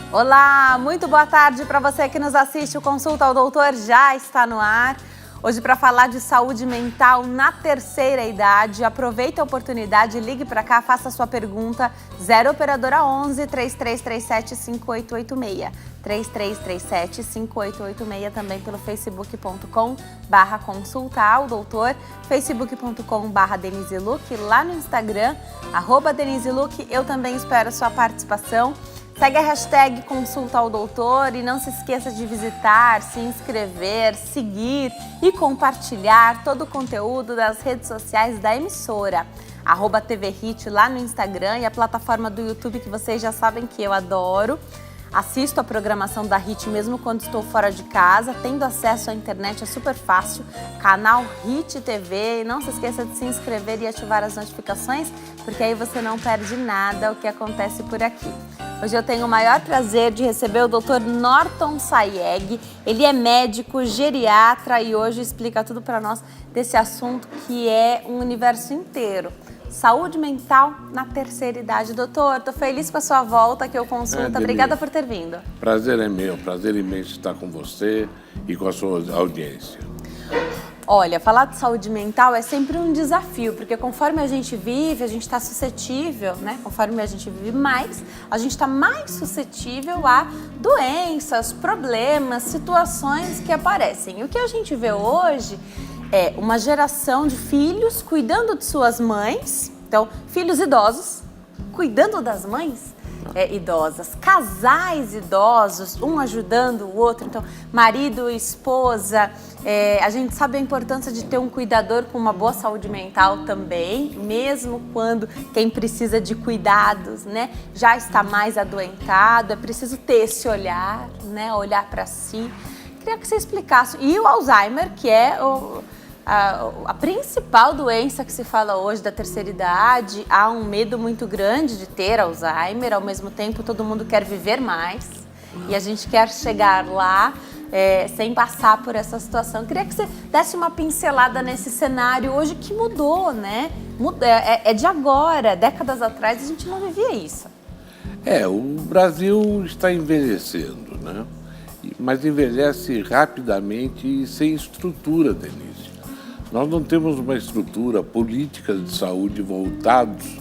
Olá, muito boa tarde para você que nos assiste. O Consulta ao Doutor já está no ar. Hoje para falar de saúde mental na terceira idade. Aproveite a oportunidade, ligue para cá, faça a sua pergunta. 0 operadora 11 3337 5886. 3337 5886, também pelo facebook.com/consulta ao doutor, facebook.com/Denise Luque, lá no Instagram, @Denise Luque. Eu também espero a sua participação. Segue a hashtag Consulta ao Doutor e não se esqueça de visitar, se inscrever, seguir e compartilhar todo o conteúdo das redes sociais da emissora. @TV Hit lá no Instagram e a plataforma do YouTube que vocês já sabem que eu adoro. Assisto a programação da Hit mesmo quando estou fora de casa, tendo acesso à internet é super fácil. Canal Hit TV, e não se esqueça de se inscrever e ativar as notificações, porque aí você não perde nada o que acontece por aqui. Hoje eu tenho o maior prazer de receber o Dr. Norton Sayeg. Ele é médico, geriatra e hoje explica tudo para nós desse assunto que é um universo inteiro. Saúde mental na terceira idade. Doutor, estou feliz com a sua volta aqui ao Consulta. Obrigada por ter vindo. Prazer é meu, prazer imenso estar com você e com a sua audiência. Olha, falar de saúde mental é sempre um desafio, porque conforme a gente vive, a gente está suscetível, né? Conforme a gente vive mais, a gente está mais suscetível a doenças, problemas, situações que aparecem. E o que a gente vê hoje é uma geração de filhos cuidando de suas mães, então, filhos idosos cuidando das mães idosas, casais idosos, um ajudando o outro, então, marido, esposa. A gente sabe a importância de ter um cuidador com uma boa saúde mental também, mesmo quando quem precisa de cuidados, né, já está mais adoentado. É preciso ter esse olhar, né, olhar para si. Queria que você explicasse. E o Alzheimer, que é a principal doença que se fala hoje da terceira idade. Há um medo muito grande de ter Alzheimer, ao mesmo tempo todo mundo quer viver mais e a gente quer chegar lá sem passar por essa situação. Queria que você desse uma pincelada nesse cenário hoje que mudou, né? É de agora, décadas atrás a gente não vivia isso. O Brasil está envelhecendo, né? Mas envelhece rapidamente e sem estrutura, Denise. Nós não temos uma estrutura política de saúde voltados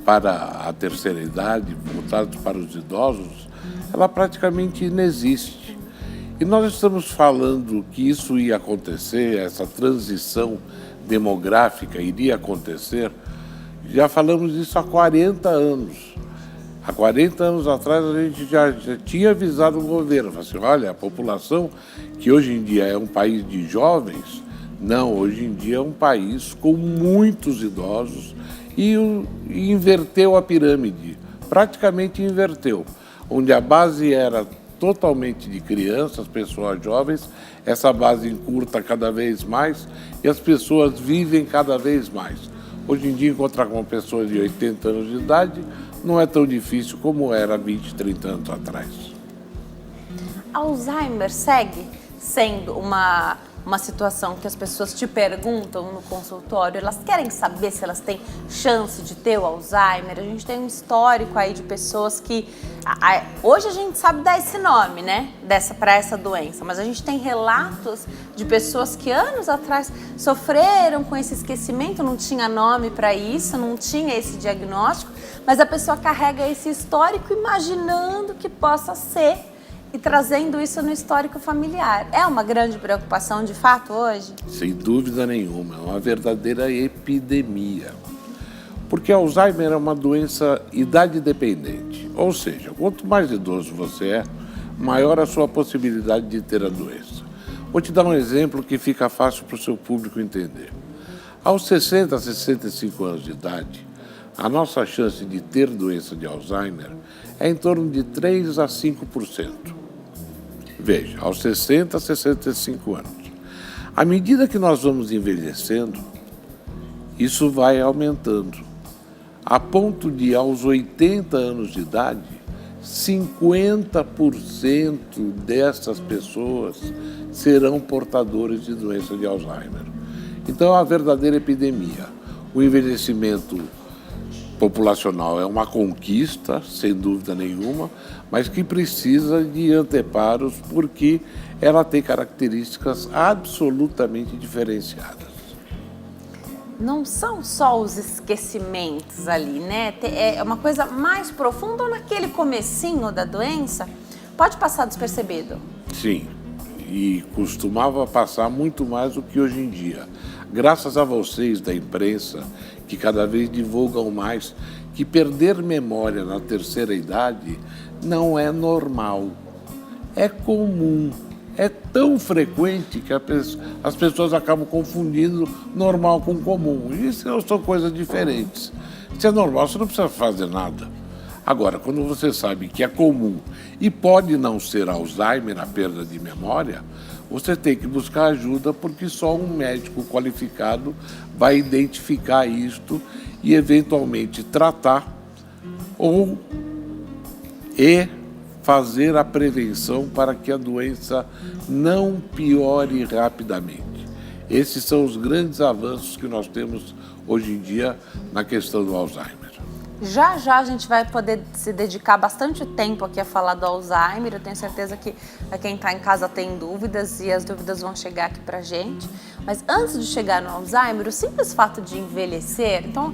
para a terceira idade, voltados para os idosos, ela praticamente inexiste. E nós estamos falando que isso ia acontecer, essa transição demográfica iria acontecer, já falamos isso há 40 anos. Há 40 anos atrás a gente já tinha avisado o governo, falou assim, olha, a população que hoje em dia é um país de jovens, não, hoje em dia é um país com muitos idosos e inverteu a pirâmide, praticamente inverteu. Onde a base era totalmente de crianças, pessoas jovens, essa base encurta cada vez mais e as pessoas vivem cada vez mais. Hoje em dia encontrar com pessoas de 80 anos de idade não é tão difícil como era 20, 30 anos atrás. Alzheimer segue sendo uma situação que as pessoas te perguntam no consultório, elas querem saber se elas têm chance de ter o Alzheimer. A gente tem um histórico aí de pessoas que... hoje a gente sabe dar esse nome, né, para essa doença, mas a gente tem relatos de pessoas que anos atrás sofreram com esse esquecimento, não tinha nome para isso, não tinha esse diagnóstico, mas a pessoa carrega esse histórico imaginando que possa ser e trazendo isso no histórico familiar. É uma grande preocupação de fato hoje? Sem dúvida nenhuma, é uma verdadeira epidemia. Porque Alzheimer é uma doença idade dependente, ou seja, quanto mais idoso você é, maior a sua possibilidade de ter a doença. Vou te dar um exemplo que fica fácil para o seu público entender. Aos 60 a 65 anos de idade, a nossa chance de ter doença de Alzheimer é em torno de 3 a 5%. Veja, aos 60 a 65 anos. À medida que nós vamos envelhecendo, isso vai aumentando. A ponto de, aos 80 anos de idade, 50% dessas pessoas serão portadores de doença de Alzheimer. Então é uma verdadeira epidemia. O envelhecimento populacional é uma conquista, sem dúvida nenhuma, mas que precisa de anteparos porque ela tem características absolutamente diferenciadas. Não são só os esquecimentos ali, né? É uma coisa mais profunda ou naquele comecinho da doença pode passar despercebido? Sim, e costumava passar muito mais do que hoje em dia. Graças a vocês da imprensa, que cada vez divulgam mais, que perder memória na terceira idade não é normal, é comum. É tão frequente que as pessoas acabam confundindo normal com comum. Isso são coisas diferentes. Se é normal, você não precisa fazer nada. Agora, quando você sabe que é comum e pode não ser Alzheimer, a perda de memória, você tem que buscar ajuda porque só um médico qualificado vai identificar isto e eventualmente tratar e fazer a prevenção para que a doença não piore rapidamente. Esses são os grandes avanços que nós temos hoje em dia na questão do Alzheimer. Já já a gente vai poder se dedicar bastante tempo aqui a falar do Alzheimer. Eu tenho certeza que quem está em casa tem dúvidas e as dúvidas vão chegar aqui pra gente. Mas antes de chegar no Alzheimer, o simples fato de envelhecer, então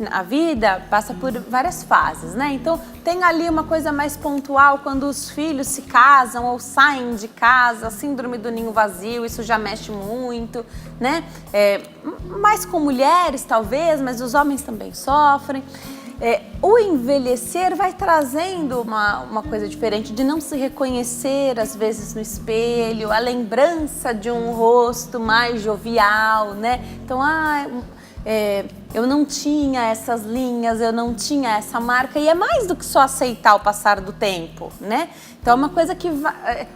a vida passa por várias fases, né? Então tem ali uma coisa mais pontual quando os filhos se casam ou saem de casa, a síndrome do ninho vazio, isso já mexe muito, né? Mais com mulheres talvez, mas os homens também sofrem. O envelhecer vai trazendo uma coisa diferente, de não se reconhecer às vezes no espelho, a lembrança de um rosto mais jovial, né? Então, eu não tinha essas linhas, eu não tinha essa marca, e é mais do que só aceitar o passar do tempo, né? Então é uma coisa que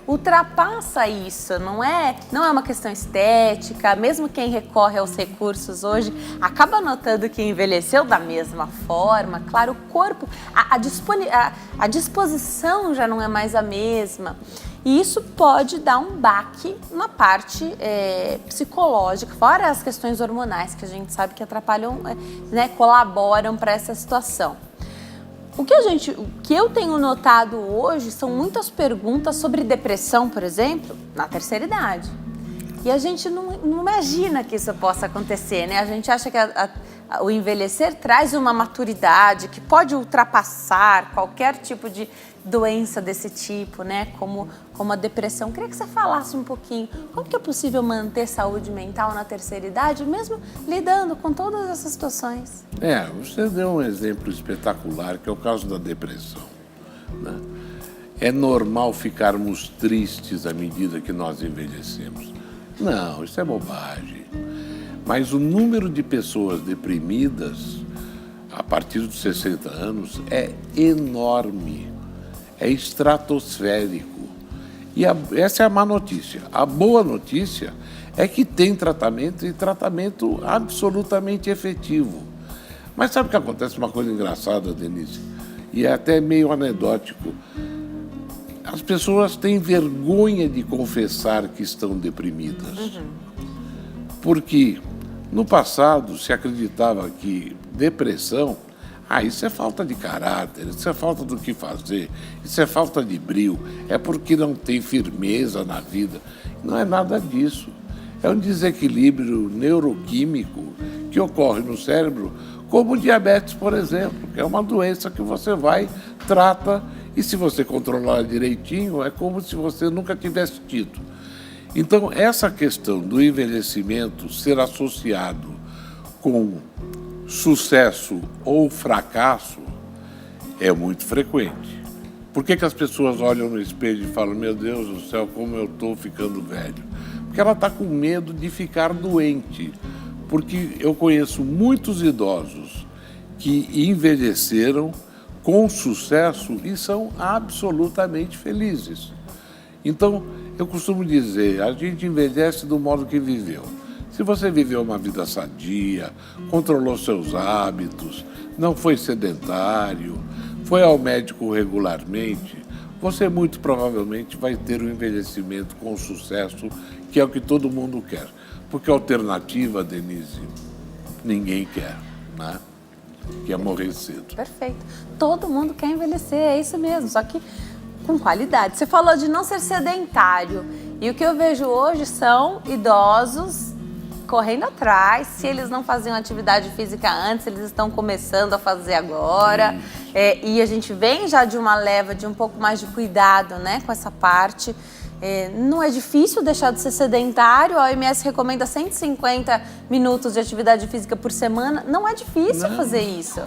ultrapassa isso, não é uma questão estética. Mesmo quem recorre aos recursos hoje acaba notando que envelheceu da mesma forma. Claro, o corpo, a disposição já não é mais a mesma. E isso pode dar um baque na parte psicológica, fora as questões hormonais que a gente sabe que atrapalham, né, colaboram para essa situação. O que eu tenho notado hoje são muitas perguntas sobre depressão, por exemplo, na terceira idade. E a gente não imagina que isso possa acontecer, né? A gente acha que o envelhecer traz uma maturidade que pode ultrapassar qualquer tipo de doença desse tipo, né? Como a depressão. Queria que você falasse um pouquinho como que é possível manter saúde mental na terceira idade, mesmo lidando com todas essas situações. Você deu um exemplo espetacular, que é o caso da depressão, né? É normal ficarmos tristes à medida que nós envelhecemos. Não, isso é bobagem. Mas o número de pessoas deprimidas a partir dos 60 anos é enorme, é estratosférico. E essa é a má notícia. A boa notícia é que tem tratamento, e tratamento absolutamente efetivo. Mas sabe o que acontece? Uma coisa engraçada, Denise, e é até meio anedótico. As pessoas têm vergonha de confessar que estão deprimidas. Porque no passado se acreditava que depressão, isso é falta de caráter, isso é falta do que fazer, isso é falta de brio, é porque não tem firmeza na vida. Não é nada disso. É um desequilíbrio neuroquímico que ocorre no cérebro, como o diabetes, por exemplo, que é uma doença que você vai, trata, e se você controlar direitinho, é como se você nunca tivesse tido. Então, essa questão do envelhecimento ser associado com sucesso ou fracasso é muito frequente. Por que as pessoas olham no espelho e falam, meu Deus do céu, como eu estou ficando velho? Porque ela está com medo de ficar doente. Porque eu conheço muitos idosos que envelheceram com sucesso e são absolutamente felizes. Então, eu costumo dizer, a gente envelhece do modo que viveu. Se você viveu uma vida sadia, controlou seus hábitos, não foi sedentário, foi ao médico regularmente, você muito provavelmente vai ter um envelhecimento com sucesso, que é o que todo mundo quer. Porque a alternativa, Denise, ninguém quer, né? que é morrer cedo. Perfeito. Todo mundo quer envelhecer, é isso mesmo, só que com qualidade. Você falou de não ser sedentário, e o que eu vejo hoje são idosos correndo atrás. Se eles não faziam atividade física antes, eles estão começando a fazer agora. E a gente vem já de uma leva de um pouco mais de cuidado, né, com essa parte. Não é difícil deixar de ser sedentário. A OMS recomenda 150 minutos de atividade física por semana. Não é difícil fazer isso.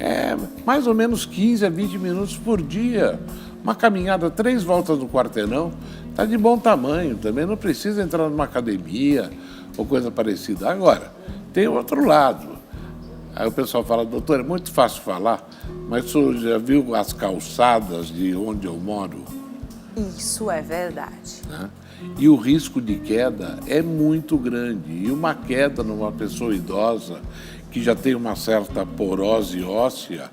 É mais ou menos 15 a 20 minutos por dia. Uma caminhada, 3 voltas no quarteirão, está de bom tamanho. Também não precisa entrar numa academia ou coisa parecida. Agora, tem outro lado. Aí o pessoal fala, doutor, é muito fácil falar, mas o senhor já viu as calçadas de onde eu moro? Isso é verdade. Né? E o risco de queda é muito grande. E uma queda numa pessoa idosa que já tem uma certa porose óssea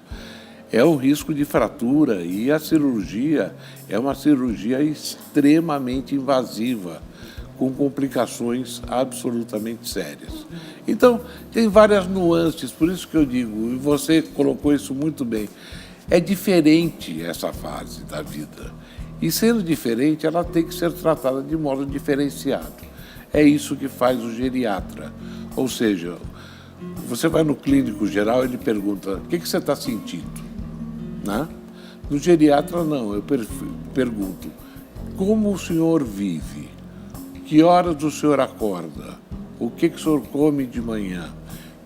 é um risco de fratura. E a cirurgia é uma cirurgia extremamente invasiva, com complicações absolutamente sérias. Então, tem várias nuances, por isso que eu digo, e você colocou isso muito bem, é diferente essa fase da vida. E sendo diferente, ela tem que ser tratada de modo diferenciado. É isso que faz o geriatra. Ou seja, você vai no clínico geral, ele pergunta, o que você está sentindo? Né? No geriatra, não, eu pergunto, como o senhor vive? Que horas o senhor acorda? O que o senhor come de manhã?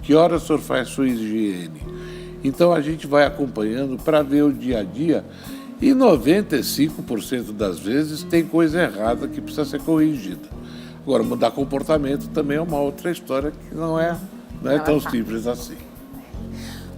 Que horas o senhor faz sua higiene? Então a gente vai acompanhando para ver o dia a dia e 95% das vezes tem coisa errada que precisa ser corrigida. Agora, mudar comportamento também é uma outra história que não é tão simples assim.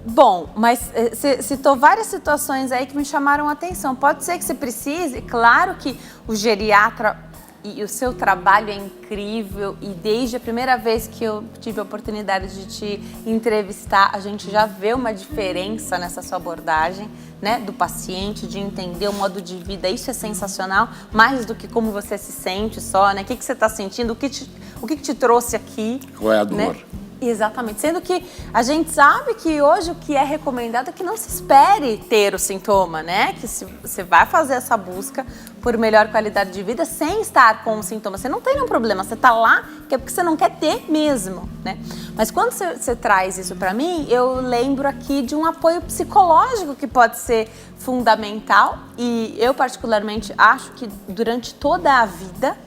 Bom, mas você citou várias situações aí que me chamaram a atenção. Pode ser que você precise, claro que o geriatra e o seu trabalho é incrível, e desde a primeira vez que eu tive a oportunidade de te entrevistar, a gente já vê uma diferença nessa sua abordagem, né, do paciente, de entender o modo de vida. Isso é sensacional, mais do que como você se sente só, né? O que você está sentindo, o que te trouxe aqui. Qual é a dor? Né? Exatamente, sendo que a gente sabe que hoje o que é recomendado é que não se espere ter o sintoma, né? Que se você vai fazer essa busca por melhor qualidade de vida sem estar com o sintoma, você não tem nenhum problema, você tá lá que é porque você não quer ter mesmo, né? Mas quando você traz isso para mim, eu lembro aqui de um apoio psicológico que pode ser fundamental, e eu particularmente acho que durante toda a vida.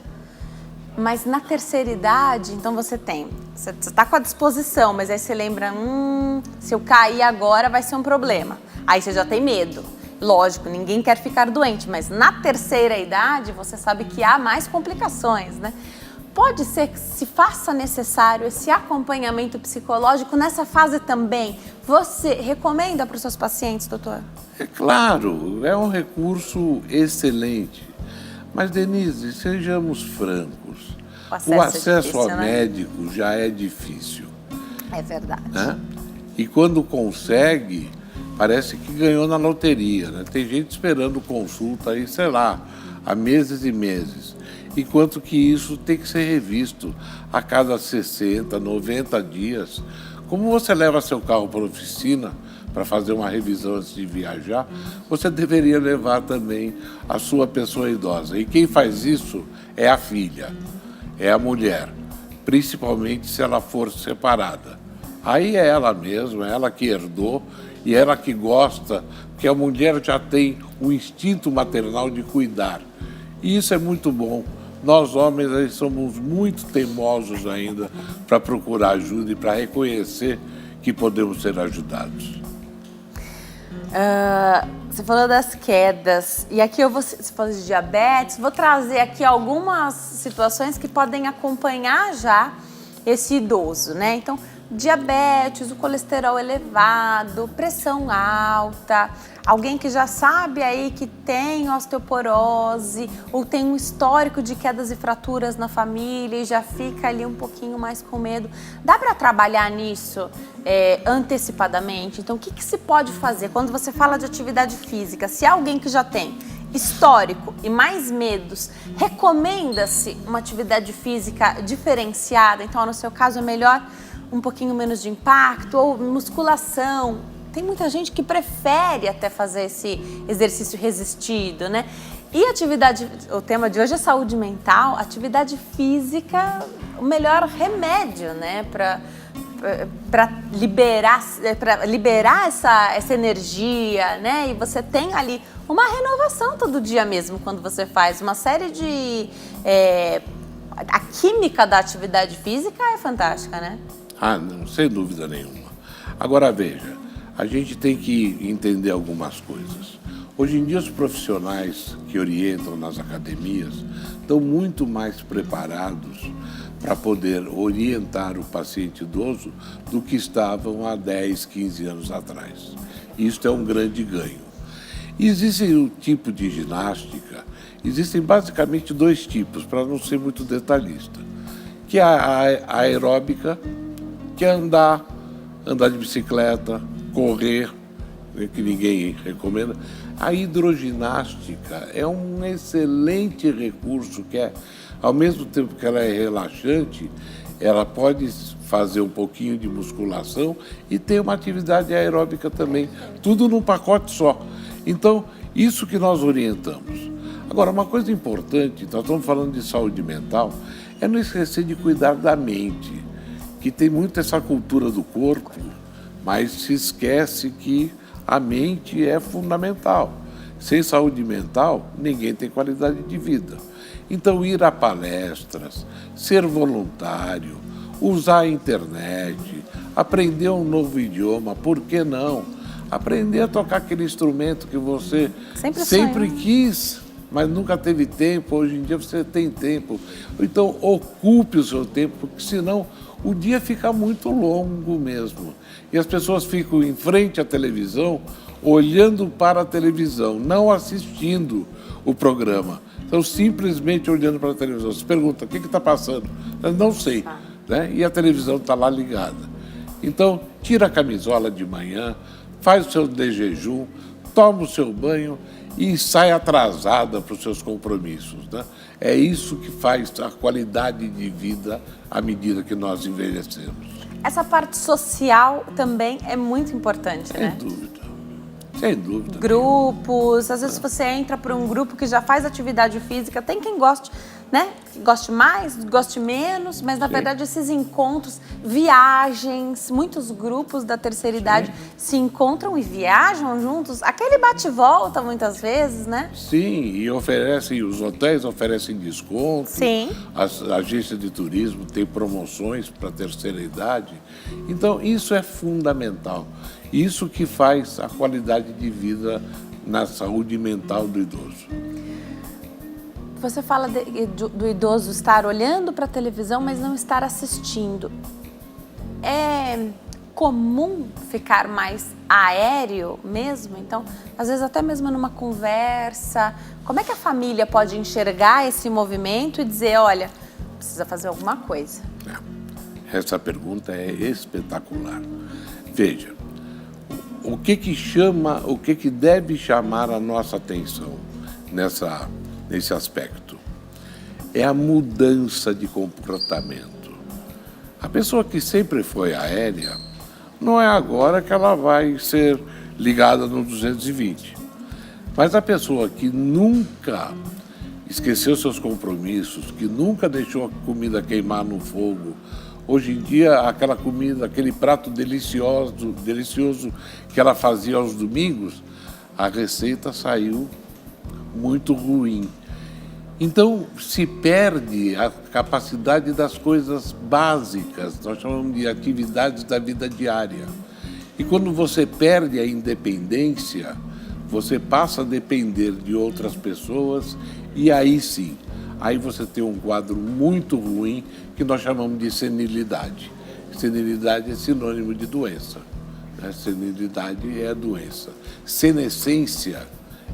Mas na terceira idade, então você está com a disposição, mas aí você lembra, se eu cair agora vai ser um problema. Aí você já tem medo. Lógico, ninguém quer ficar doente, mas na terceira idade você sabe que há mais complicações, né? Pode ser que se faça necessário esse acompanhamento psicológico nessa fase também. Você recomenda para os seus pacientes, doutor? É claro, é um recurso excelente. Mas, Denise, sejamos francos, o acesso ao médico já é difícil. É verdade. Né? E quando consegue, parece que ganhou na loteria. Né? Tem gente esperando consulta aí, sei lá, há meses e meses. Enquanto que isso tem que ser revisto a cada 60, 90 dias. Como você leva seu carro para a oficina para fazer uma revisão antes de viajar, você deveria levar também a sua pessoa idosa. E quem faz isso é a filha, é a mulher, principalmente se ela for separada. Aí é ela mesma, é ela que herdou e ela que gosta, porque a mulher já tem o instinto maternal de cuidar. E isso é muito bom. Nós, homens, aí somos muito teimosos ainda para procurar ajuda e para reconhecer que podemos ser ajudados. Você falou das quedas, e aqui você falou de diabetes, vou trazer aqui algumas situações que podem acompanhar já esse idoso, né? Então, diabetes, o colesterol elevado, pressão alta, alguém que já sabe aí que tem osteoporose ou tem um histórico de quedas e fraturas na família e já fica ali um pouquinho mais com medo. Dá para trabalhar nisso antecipadamente? Então, o que se pode fazer quando você fala de atividade física? Se há alguém que já tem histórico e mais medos, recomenda-se uma atividade física diferenciada? Então, no seu caso, é melhor um pouquinho menos de impacto, ou musculação. Tem muita gente que prefere até fazer esse exercício resistido, né? E o tema de hoje é saúde mental, atividade física, o melhor remédio, né? Para liberar essa energia, né? E você tem ali uma renovação todo dia mesmo quando você faz uma série de... a química da atividade física é fantástica, né? Ah, não, sem dúvida nenhuma. Agora veja, a gente tem que entender algumas coisas. Hoje em dia os profissionais que orientam nas academias estão muito mais preparados para poder orientar o paciente idoso do que estavam há 10, 15 anos atrás. Isso é um grande ganho. Existe o tipo de ginástica, existem basicamente dois tipos, para não ser muito detalhista, que é a aeróbica, que é andar de bicicleta, correr, que ninguém recomenda. A hidroginástica é um excelente recurso que ao mesmo tempo que ela é relaxante, ela pode fazer um pouquinho de musculação e ter uma atividade aeróbica também, tudo num pacote só. Então, isso que nós orientamos. Agora, uma coisa importante, nós estamos falando de saúde mental, é não esquecer de cuidar da mente, que tem muito essa cultura do corpo, mas se esquece que a mente é fundamental. Sem saúde mental, ninguém tem qualidade de vida. Então, ir a palestras, ser voluntário, usar a internet, aprender um novo idioma, por que não? Aprender a tocar aquele instrumento que você sempre quis, mas nunca teve tempo. Hoje em dia você tem tempo. Então, ocupe o seu tempo, porque senão o dia fica muito longo mesmo. E as pessoas ficam em frente à televisão, olhando para a televisão, não assistindo o programa. Estão simplesmente olhando para a televisão. Se pergunta, o que está passando? Eu não sei. Né? E a televisão está lá ligada. Então, tira a camisola de manhã, faz o seu de jejum, toma o seu banho e sai atrasada para os seus compromissos. Né? É isso que faz a qualidade de vida à medida que nós envelhecemos. Essa parte social também é muito importante, né? Sem dúvida. Sem dúvida. Grupos, às vezes você entra para um grupo que já faz atividade física, tem quem goste, né? Goste mais, goste menos, mas na verdade esses encontros, viagens, muitos grupos da terceira idade se encontram e viajam juntos, aquele bate-volta muitas vezes, né? Sim, e os hotéis oferecem desconto, Sim. As agências de turismo têm promoções para a terceira idade, então isso é fundamental. Isso que faz a qualidade de vida na saúde mental do idoso. Você fala do idoso estar olhando para a televisão, mas não estar assistindo. É comum ficar mais aéreo mesmo? Então, às vezes até mesmo numa conversa, como é que a família pode enxergar esse movimento e dizer, olha, precisa fazer alguma coisa? Essa pergunta é espetacular. Veja, o que deve chamar a nossa atenção nesse aspecto? É a mudança de comportamento. A pessoa que sempre foi aérea, não é agora que ela vai ser ligada no 220. Mas a pessoa que nunca esqueceu seus compromissos, que nunca deixou a comida queimar no fogo, hoje em dia, aquela comida, aquele prato delicioso que ela fazia aos domingos, a receita saiu muito ruim. Então, se perde a capacidade das coisas básicas, nós chamamos de atividades da vida diária. E quando você perde a independência, você passa a depender de outras pessoas e aí sim, aí você tem um quadro muito ruim que nós chamamos de senilidade. Senilidade é sinônimo de doença. Né? Senilidade é a doença. Senescência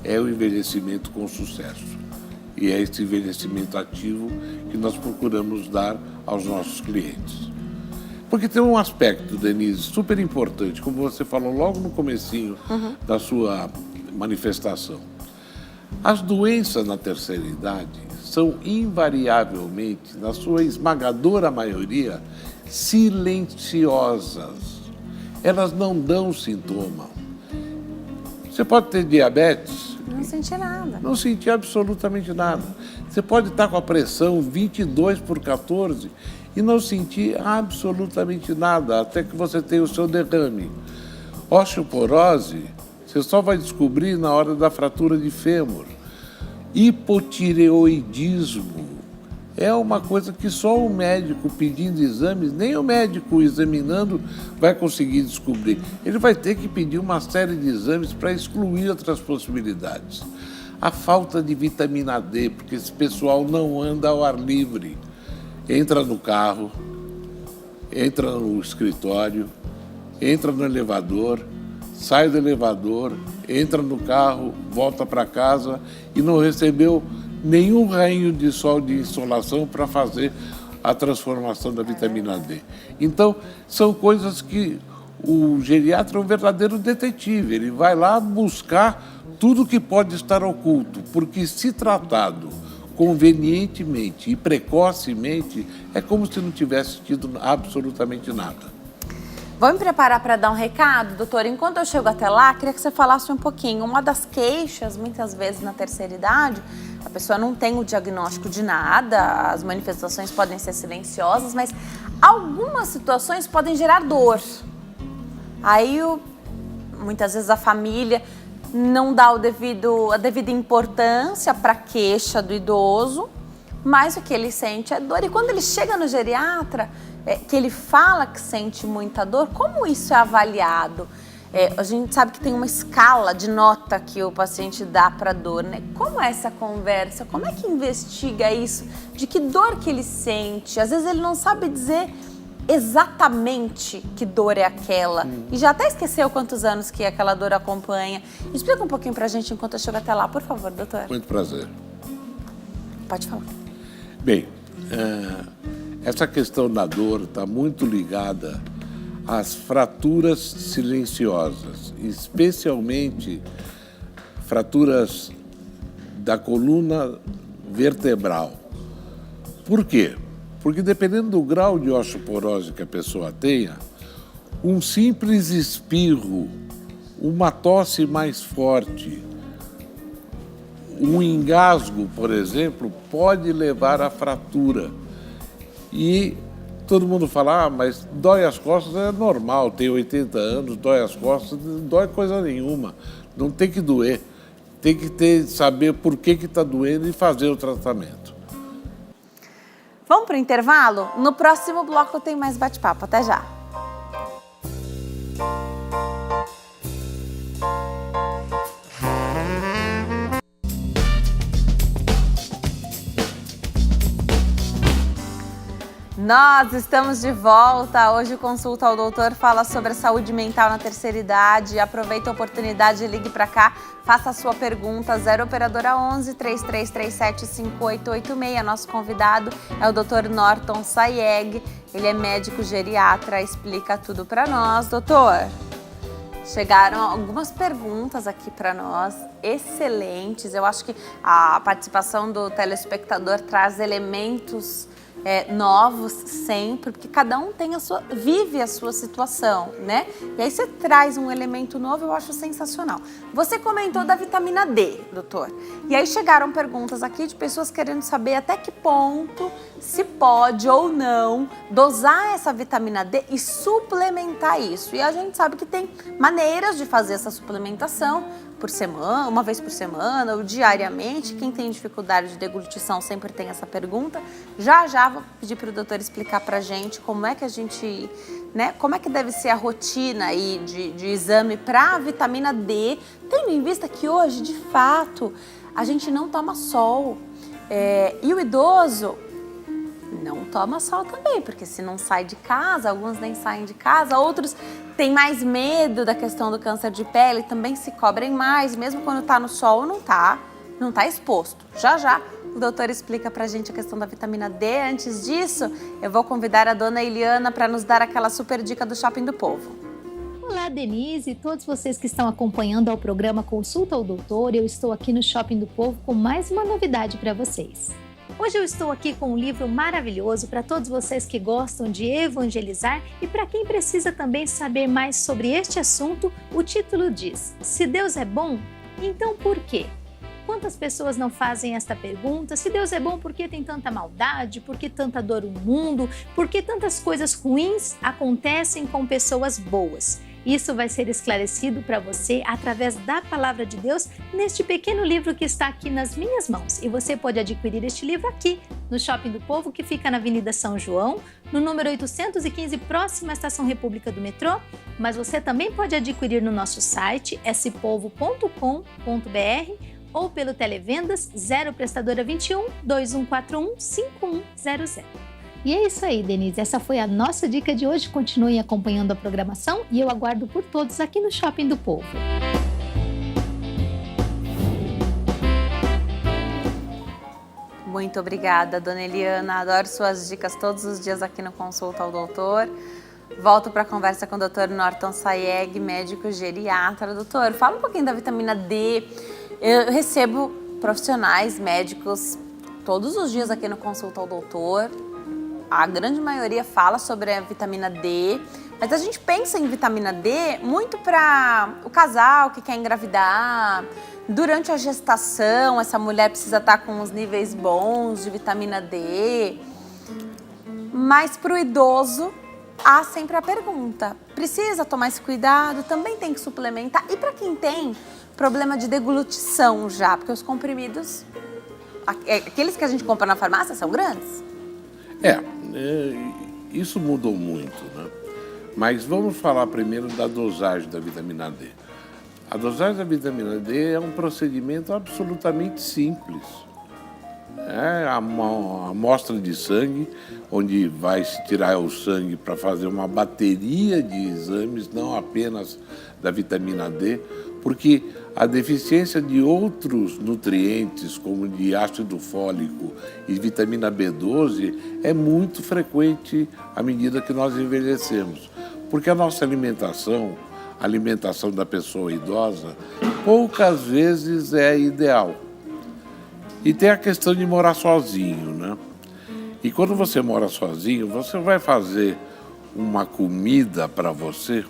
é o envelhecimento com sucesso. E é esse envelhecimento ativo que nós procuramos dar aos nossos clientes. Porque tem um aspecto, Denise, super importante, como você falou logo no comecinho da sua manifestação. As doenças na terceira idade são invariavelmente, na sua esmagadora maioria, silenciosas. Elas não dão sintoma. Você pode ter diabetes. Não senti nada. Não sentir absolutamente nada. Você pode estar com a pressão 22/14 e não sentir absolutamente nada, até que você tenha o seu derrame. Osteoporose, você só vai descobrir na hora da fratura de fêmur. Hipotireoidismo é uma coisa que só o médico pedindo exames, nem o médico examinando vai conseguir descobrir. Ele vai ter que pedir uma série de exames para excluir outras possibilidades. A falta de vitamina D, porque esse pessoal não anda ao ar livre. Entra no carro, entra no escritório, entra no elevador, sai do elevador, entra no carro, volta para casa e não recebeu nenhum raio de sol de insolação para fazer a transformação da vitamina D. Então, são coisas que o geriatra é um verdadeiro detetive. Ele vai lá buscar tudo que pode estar oculto, porque se tratado convenientemente e precocemente, é como se não tivesse tido absolutamente nada. Vamos me preparar para dar um recado, doutor? Enquanto eu chego até lá, queria que você falasse um pouquinho. Uma das queixas, muitas vezes na terceira idade, a pessoa não tem o diagnóstico de nada, as manifestações podem ser silenciosas, mas algumas situações podem gerar dor. Aí, muitas vezes a família não dá a devida importância para a queixa do idoso, mas o que ele sente é dor. E quando ele chega no geriatra, que ele fala que sente muita dor, como isso é avaliado? A gente sabe que tem uma escala de nota que o paciente dá para dor, né? Como é essa conversa? Como é que investiga isso? De que dor que ele sente? Às vezes ele não sabe dizer exatamente que dor é aquela. E já até esqueceu quantos anos que aquela dor acompanha. Explica um pouquinho pra gente enquanto eu chego até lá, por favor, doutor. Muito prazer. Pode falar. Bem, essa questão da dor está muito ligada às fraturas silenciosas, especialmente fraturas da coluna vertebral. Por quê? Porque dependendo do grau de osteoporose que a pessoa tenha, um simples espirro, uma tosse mais forte, um engasgo, por exemplo, pode levar à fratura. E todo mundo fala, mas dói as costas é normal, tem 80 anos, dói as costas, não dói coisa nenhuma, não tem que doer. Tem que saber por que está doendo e fazer o tratamento. Vamos para o intervalo? No próximo bloco tem mais bate-papo. Até já! Nós estamos de volta. Hoje o Consulta ao Doutor fala sobre a saúde mental na terceira idade. Aproveita a oportunidade e ligue para cá. Faça a sua pergunta, 0 operadora 11 3337 5886. Nosso convidado é o Dr. Norton Sayeg. Ele é médico geriatra, explica tudo para nós. Doutor, chegaram algumas perguntas aqui para nós, excelentes. Eu acho que a participação do telespectador traz elementos novos sempre, porque cada um tem vive a sua situação, né? E aí você traz um elemento novo, eu acho sensacional. Você comentou da vitamina D, doutor. E aí chegaram perguntas aqui de pessoas querendo saber até que ponto se pode ou não dosar essa vitamina D e suplementar isso. E a gente sabe que tem maneiras de fazer essa suplementação por semana, uma vez por semana ou diariamente. Quem tem dificuldade de deglutição sempre tem essa pergunta. Já vou pedir para o doutor explicar para a gente como é que a gente, né, como é que deve ser a rotina aí de exame para a vitamina D, tendo em vista que hoje, de fato, a gente não toma sol. E o idoso não toma sol também, porque se não sai de casa, alguns nem saem de casa, outros têm mais medo da questão do câncer de pele, também se cobrem mais, mesmo quando tá no sol, não tá exposto. Já o doutor explica pra gente a questão da vitamina D. Antes disso, eu vou convidar a dona Eliana para nos dar aquela super dica do Shopping do Povo. Olá, Denise e todos vocês que estão acompanhando ao programa Consulta ao Doutor. Eu estou aqui no Shopping do Povo com mais uma novidade para vocês. Hoje eu estou aqui com um livro maravilhoso para todos vocês que gostam de evangelizar e para quem precisa também saber mais sobre este assunto. O título diz: Se Deus é bom, então por quê? Quantas pessoas não fazem esta pergunta? Se Deus é bom, por que tem tanta maldade? Por que tanta dor no mundo? Por que tantas coisas ruins acontecem com pessoas boas? Isso vai ser esclarecido para você através da Palavra de Deus neste pequeno livro que está aqui nas minhas mãos. E você pode adquirir este livro aqui no Shopping do Povo, que fica na Avenida São João, no número 815, próxima à Estação República do Metrô. Mas você também pode adquirir no nosso site spovo.com.br ou pelo Televendas 0 Prestadora 21 2141 5100. E é isso aí, Denise. Essa foi a nossa dica de hoje. Continuem acompanhando a programação e eu aguardo por todos aqui no Shopping do Povo. Muito obrigada, dona Eliana. Adoro suas dicas todos os dias aqui no Consulta ao Doutor. Volto para a conversa com o Dr. Norton Sayeg, médico geriatra. Doutor, fala um pouquinho da vitamina D. Eu recebo profissionais médicos todos os dias aqui no Consulta ao Doutor. A grande maioria fala sobre a vitamina D, mas a gente pensa em vitamina D muito para o casal que quer engravidar. Durante a gestação, essa mulher precisa estar com os níveis bons de vitamina D. Mas para o idoso, há sempre a pergunta: precisa tomar esse cuidado? Também tem que suplementar? E para quem tem problema de deglutição já, porque os comprimidos, aqueles que a gente compra na farmácia, são grandes? Isso mudou muito, né? Mas vamos falar primeiro da dosagem da vitamina D. A dosagem da vitamina D é um procedimento absolutamente simples. É uma amostra de sangue, onde vai se tirar o sangue para fazer uma bateria de exames, não apenas da vitamina D, porque a deficiência de outros nutrientes, como de ácido fólico e vitamina B12, é muito frequente à medida que nós envelhecemos. Porque a nossa alimentação, a alimentação da pessoa idosa, poucas vezes é ideal. E tem a questão de morar sozinho, né? E quando você mora sozinho, você vai fazer uma comida para você.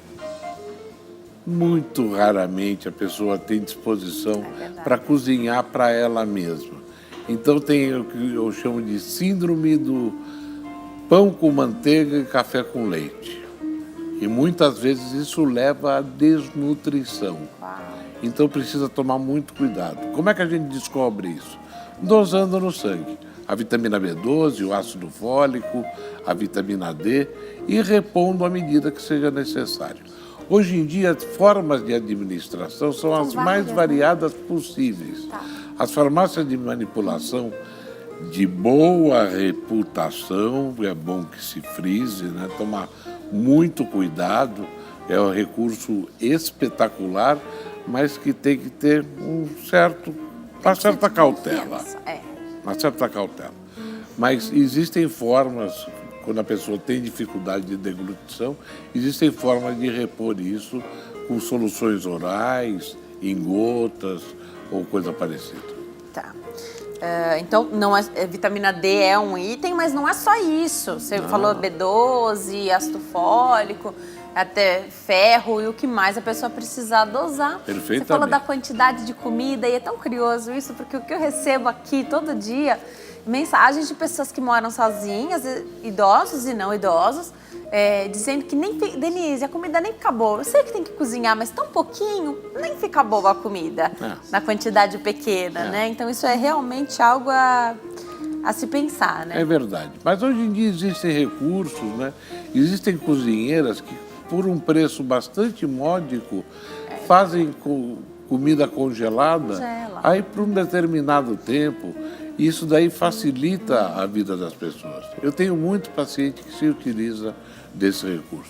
Muito raramente a pessoa tem disposição para cozinhar para ela mesma. Então tem o que eu chamo de síndrome do pão com manteiga e café com leite. E muitas vezes isso leva à desnutrição. Então precisa tomar muito cuidado. Como é que a gente descobre isso? Dosando no sangue a vitamina B12, o ácido fólico, a vitamina D e repondo à medida que seja necessário. Hoje em dia, as formas de administração são as mais variadas possíveis. As farmácias de manipulação de boa reputação, é bom que se frise, né? Tomar muito cuidado, é um recurso espetacular, mas que tem que ter uma certa cautela. Uma certa cautela. Mas existem formas, quando a pessoa tem dificuldade de deglutição, existem formas de repor isso com soluções orais, em gotas ou coisa parecida. Tá. Então, não vitamina D é um item, mas não é só isso. Você falou B12, ácido fólico, até ferro e o que mais a pessoa precisar dosar. Perfeitamente. Você falou da quantidade de comida e é tão curioso isso, porque o que eu recebo aqui todo dia, mensagens de pessoas que moram sozinhas, idosos e não idosos, dizendo que Denise, a comida nem fica boa. Eu sei que tem que cozinhar, mas tão pouquinho, nem fica boa a comida, na quantidade pequena, né? Então isso é realmente algo a se pensar, né? É verdade. Mas hoje em dia existem recursos, né? Existem cozinheiras que, por um preço bastante módico, fazem comida congelada, aí por um determinado tempo. Isso daí facilita a vida das pessoas. Eu tenho muito paciente que se utiliza desse recurso.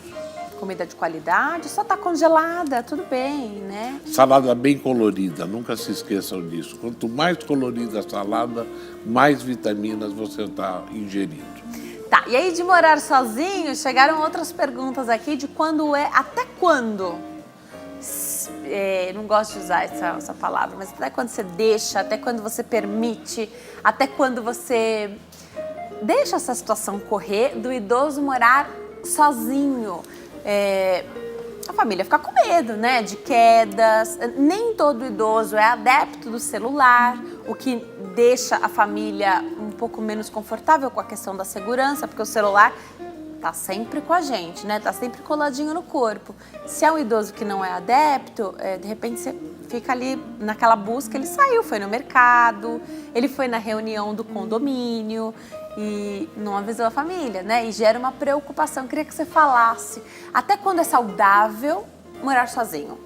Comida de qualidade, só está congelada, tudo bem, né? Salada bem colorida, nunca se esqueçam disso. Quanto mais colorida a salada, mais vitaminas você está ingerindo. Tá, e aí de morar sozinho, chegaram outras perguntas aqui de quando até quando não gosto de usar essa palavra, mas até quando você deixa, até quando você permite, até quando você deixa essa situação correr, do idoso morar sozinho. A família fica com medo, né, de quedas. Nem todo idoso é adepto do celular, o que deixa a família um pouco menos confortável com a questão da segurança, porque o celular tá sempre com a gente, né? Tá sempre coladinho no corpo. Se é um idoso que não é adepto, de repente você fica ali naquela busca. Ele saiu, foi no mercado, ele foi na reunião do condomínio e não avisou a família, né? E gera uma preocupação. Eu queria que você falasse até quando é saudável morar sozinho.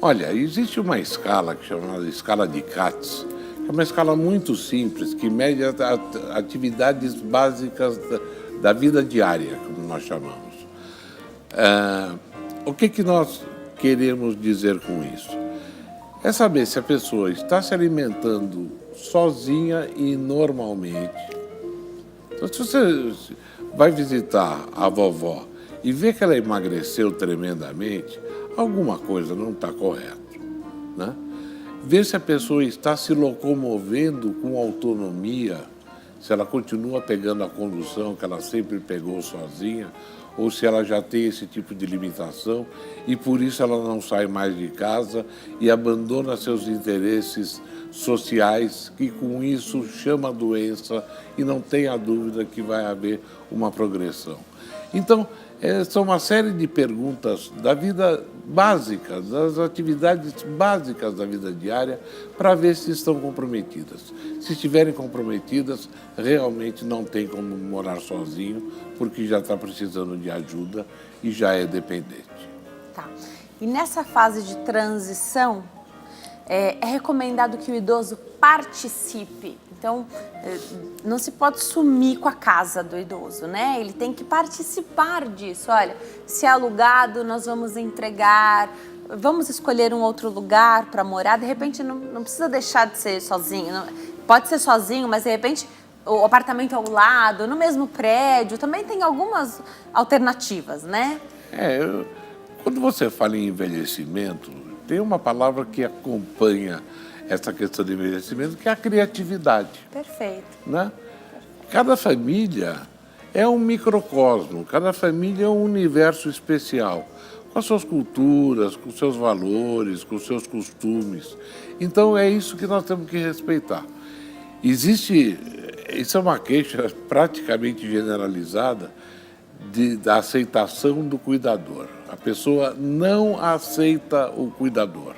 Olha, existe uma escala que é chamada escala de Katz, que é uma escala muito simples, que mede atividades básicas da vida diária, como nós chamamos. O que nós queremos dizer com isso? É saber se a pessoa está se alimentando sozinha e normalmente. Então, se você vai visitar a vovó e vê que ela emagreceu tremendamente, alguma coisa não está correta, né? Ver se a pessoa está se locomovendo com autonomia, se ela continua pegando a condução que ela sempre pegou sozinha, ou se ela já tem esse tipo de limitação e por isso ela não sai mais de casa e abandona seus interesses sociais, que com isso chama a doença e não tenha dúvida que vai haver uma progressão. Então, são uma série de perguntas da vida básica, das atividades básicas da vida diária, para ver se estão comprometidas. Se estiverem comprometidas, realmente não tem como morar sozinho, porque já está precisando de ajuda e já é dependente. Tá. E nessa fase de transição, é recomendado que o idoso participe. Então, não se pode sumir com a casa do idoso, né? Ele tem que participar disso. Olha, se é alugado, nós vamos entregar, vamos escolher um outro lugar para morar. De repente, não precisa deixar de ser sozinho. Pode ser sozinho, mas de repente o apartamento ao lado, no mesmo prédio, também tem algumas alternativas, né? Quando você fala em envelhecimento, tem uma palavra que acompanha essa questão de envelhecimento, que é a criatividade. Perfeito. Né? Cada família é um microcosmo, cada família é um universo especial, com as suas culturas, com os seus valores, com os seus costumes. Então é isso que nós temos que respeitar. Isso é uma queixa praticamente generalizada da aceitação do cuidador. A pessoa não aceita o cuidador.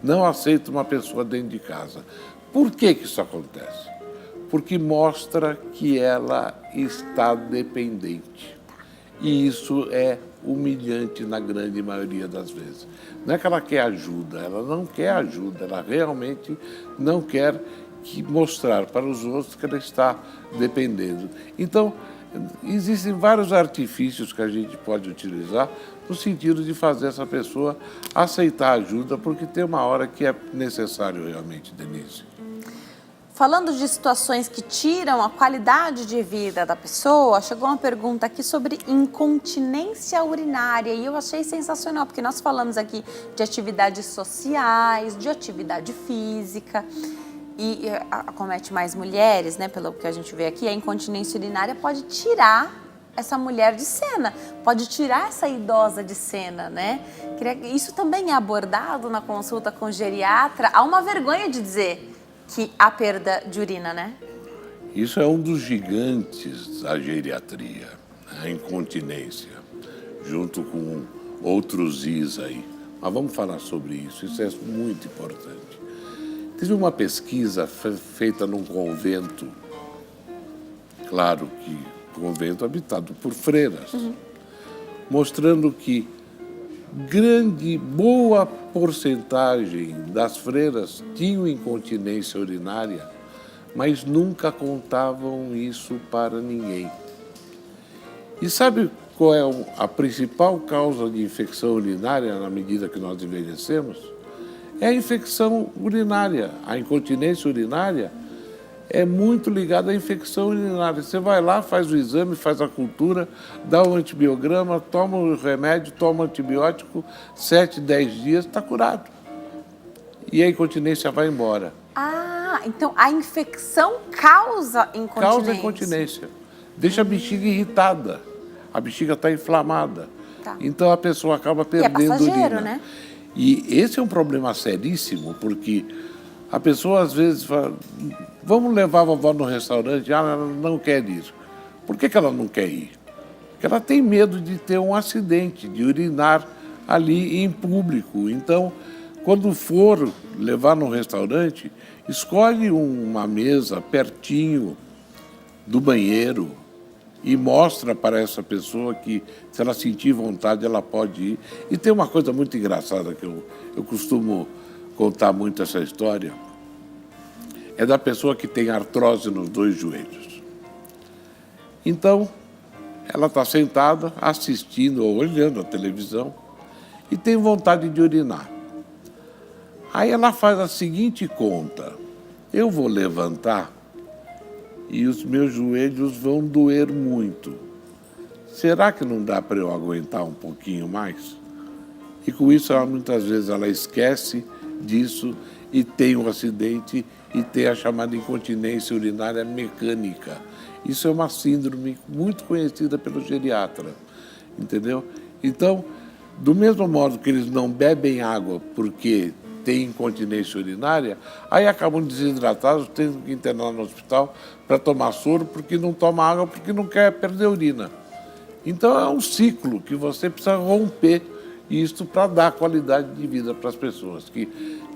Não aceita uma pessoa dentro de casa. Por que isso acontece? Porque mostra que ela está dependente. E isso é humilhante na grande maioria das vezes. Não é que ela quer ajuda, ela não quer ajuda, ela realmente não quer mostrar para os outros que ela está dependendo. Então, existem vários artifícios que a gente pode utilizar no sentido de fazer essa pessoa aceitar ajuda, porque tem uma hora que é necessário realmente, Denise. Falando de situações que tiram a qualidade de vida da pessoa, chegou uma pergunta aqui sobre incontinência urinária e eu achei sensacional, porque nós falamos aqui de atividades sociais, de atividade física e acomete mais mulheres, né, pelo que a gente vê aqui. A incontinência urinária pode tirar essa mulher de cena, pode tirar essa idosa de cena, né? Isso também é abordado na consulta com o geriatra. Há uma vergonha de dizer que há perda de urina, né? Isso é um dos gigantes da geriatria, a incontinência, junto com outros Is aí. Mas vamos falar sobre isso, isso é muito importante. Teve uma pesquisa feita num convento, claro que convento habitado por freiras, mostrando que boa porcentagem das freiras tinham incontinência urinária, mas nunca contavam isso para ninguém. E sabe qual é a principal causa de infecção urinária na medida que nós envelhecemos? É a infecção urinária. A incontinência urinária é muito ligado à infecção urinária. Você vai lá, faz o exame, faz a cultura, dá o antibiograma, toma o remédio, toma o antibiótico, 7, 10 dias, está curado. E a incontinência vai embora. Ah, então a infecção causa incontinência. Causa incontinência. Deixa a bexiga irritada. A bexiga está inflamada. Tá. Então a pessoa acaba perdendo E é passageiro, urina. né? E esse é um problema seríssimo, porque a pessoa às vezes fala, vamos levar a vovó no restaurante, ela não quer ir. Por que ela não quer ir? Porque ela tem medo de ter um acidente, de urinar ali em público. Então, quando for levar no restaurante, escolhe uma mesa pertinho do banheiro e mostra para essa pessoa que, se ela sentir vontade, ela pode ir. E tem uma coisa muito engraçada que eu costumo contar muito essa história, é da pessoa que tem artrose nos 2 joelhos. Então, ela está sentada, assistindo ou olhando a televisão e tem vontade de urinar. Aí ela faz a seguinte conta: eu vou levantar e os meus joelhos vão doer muito. Será que não dá para eu aguentar um pouquinho mais? E com isso, muitas vezes, ela esquece disso e tem um acidente e tem a chamada incontinência urinária mecânica. Isso é uma síndrome muito conhecida pelo geriatra, entendeu? Então, do mesmo modo que eles não bebem água porque tem incontinência urinária, aí acabam desidratados, tendo que internar no hospital para tomar soro, porque não toma água, porque não quer perder urina. Então é um ciclo que você precisa romper isso para dar qualidade de vida para as pessoas, que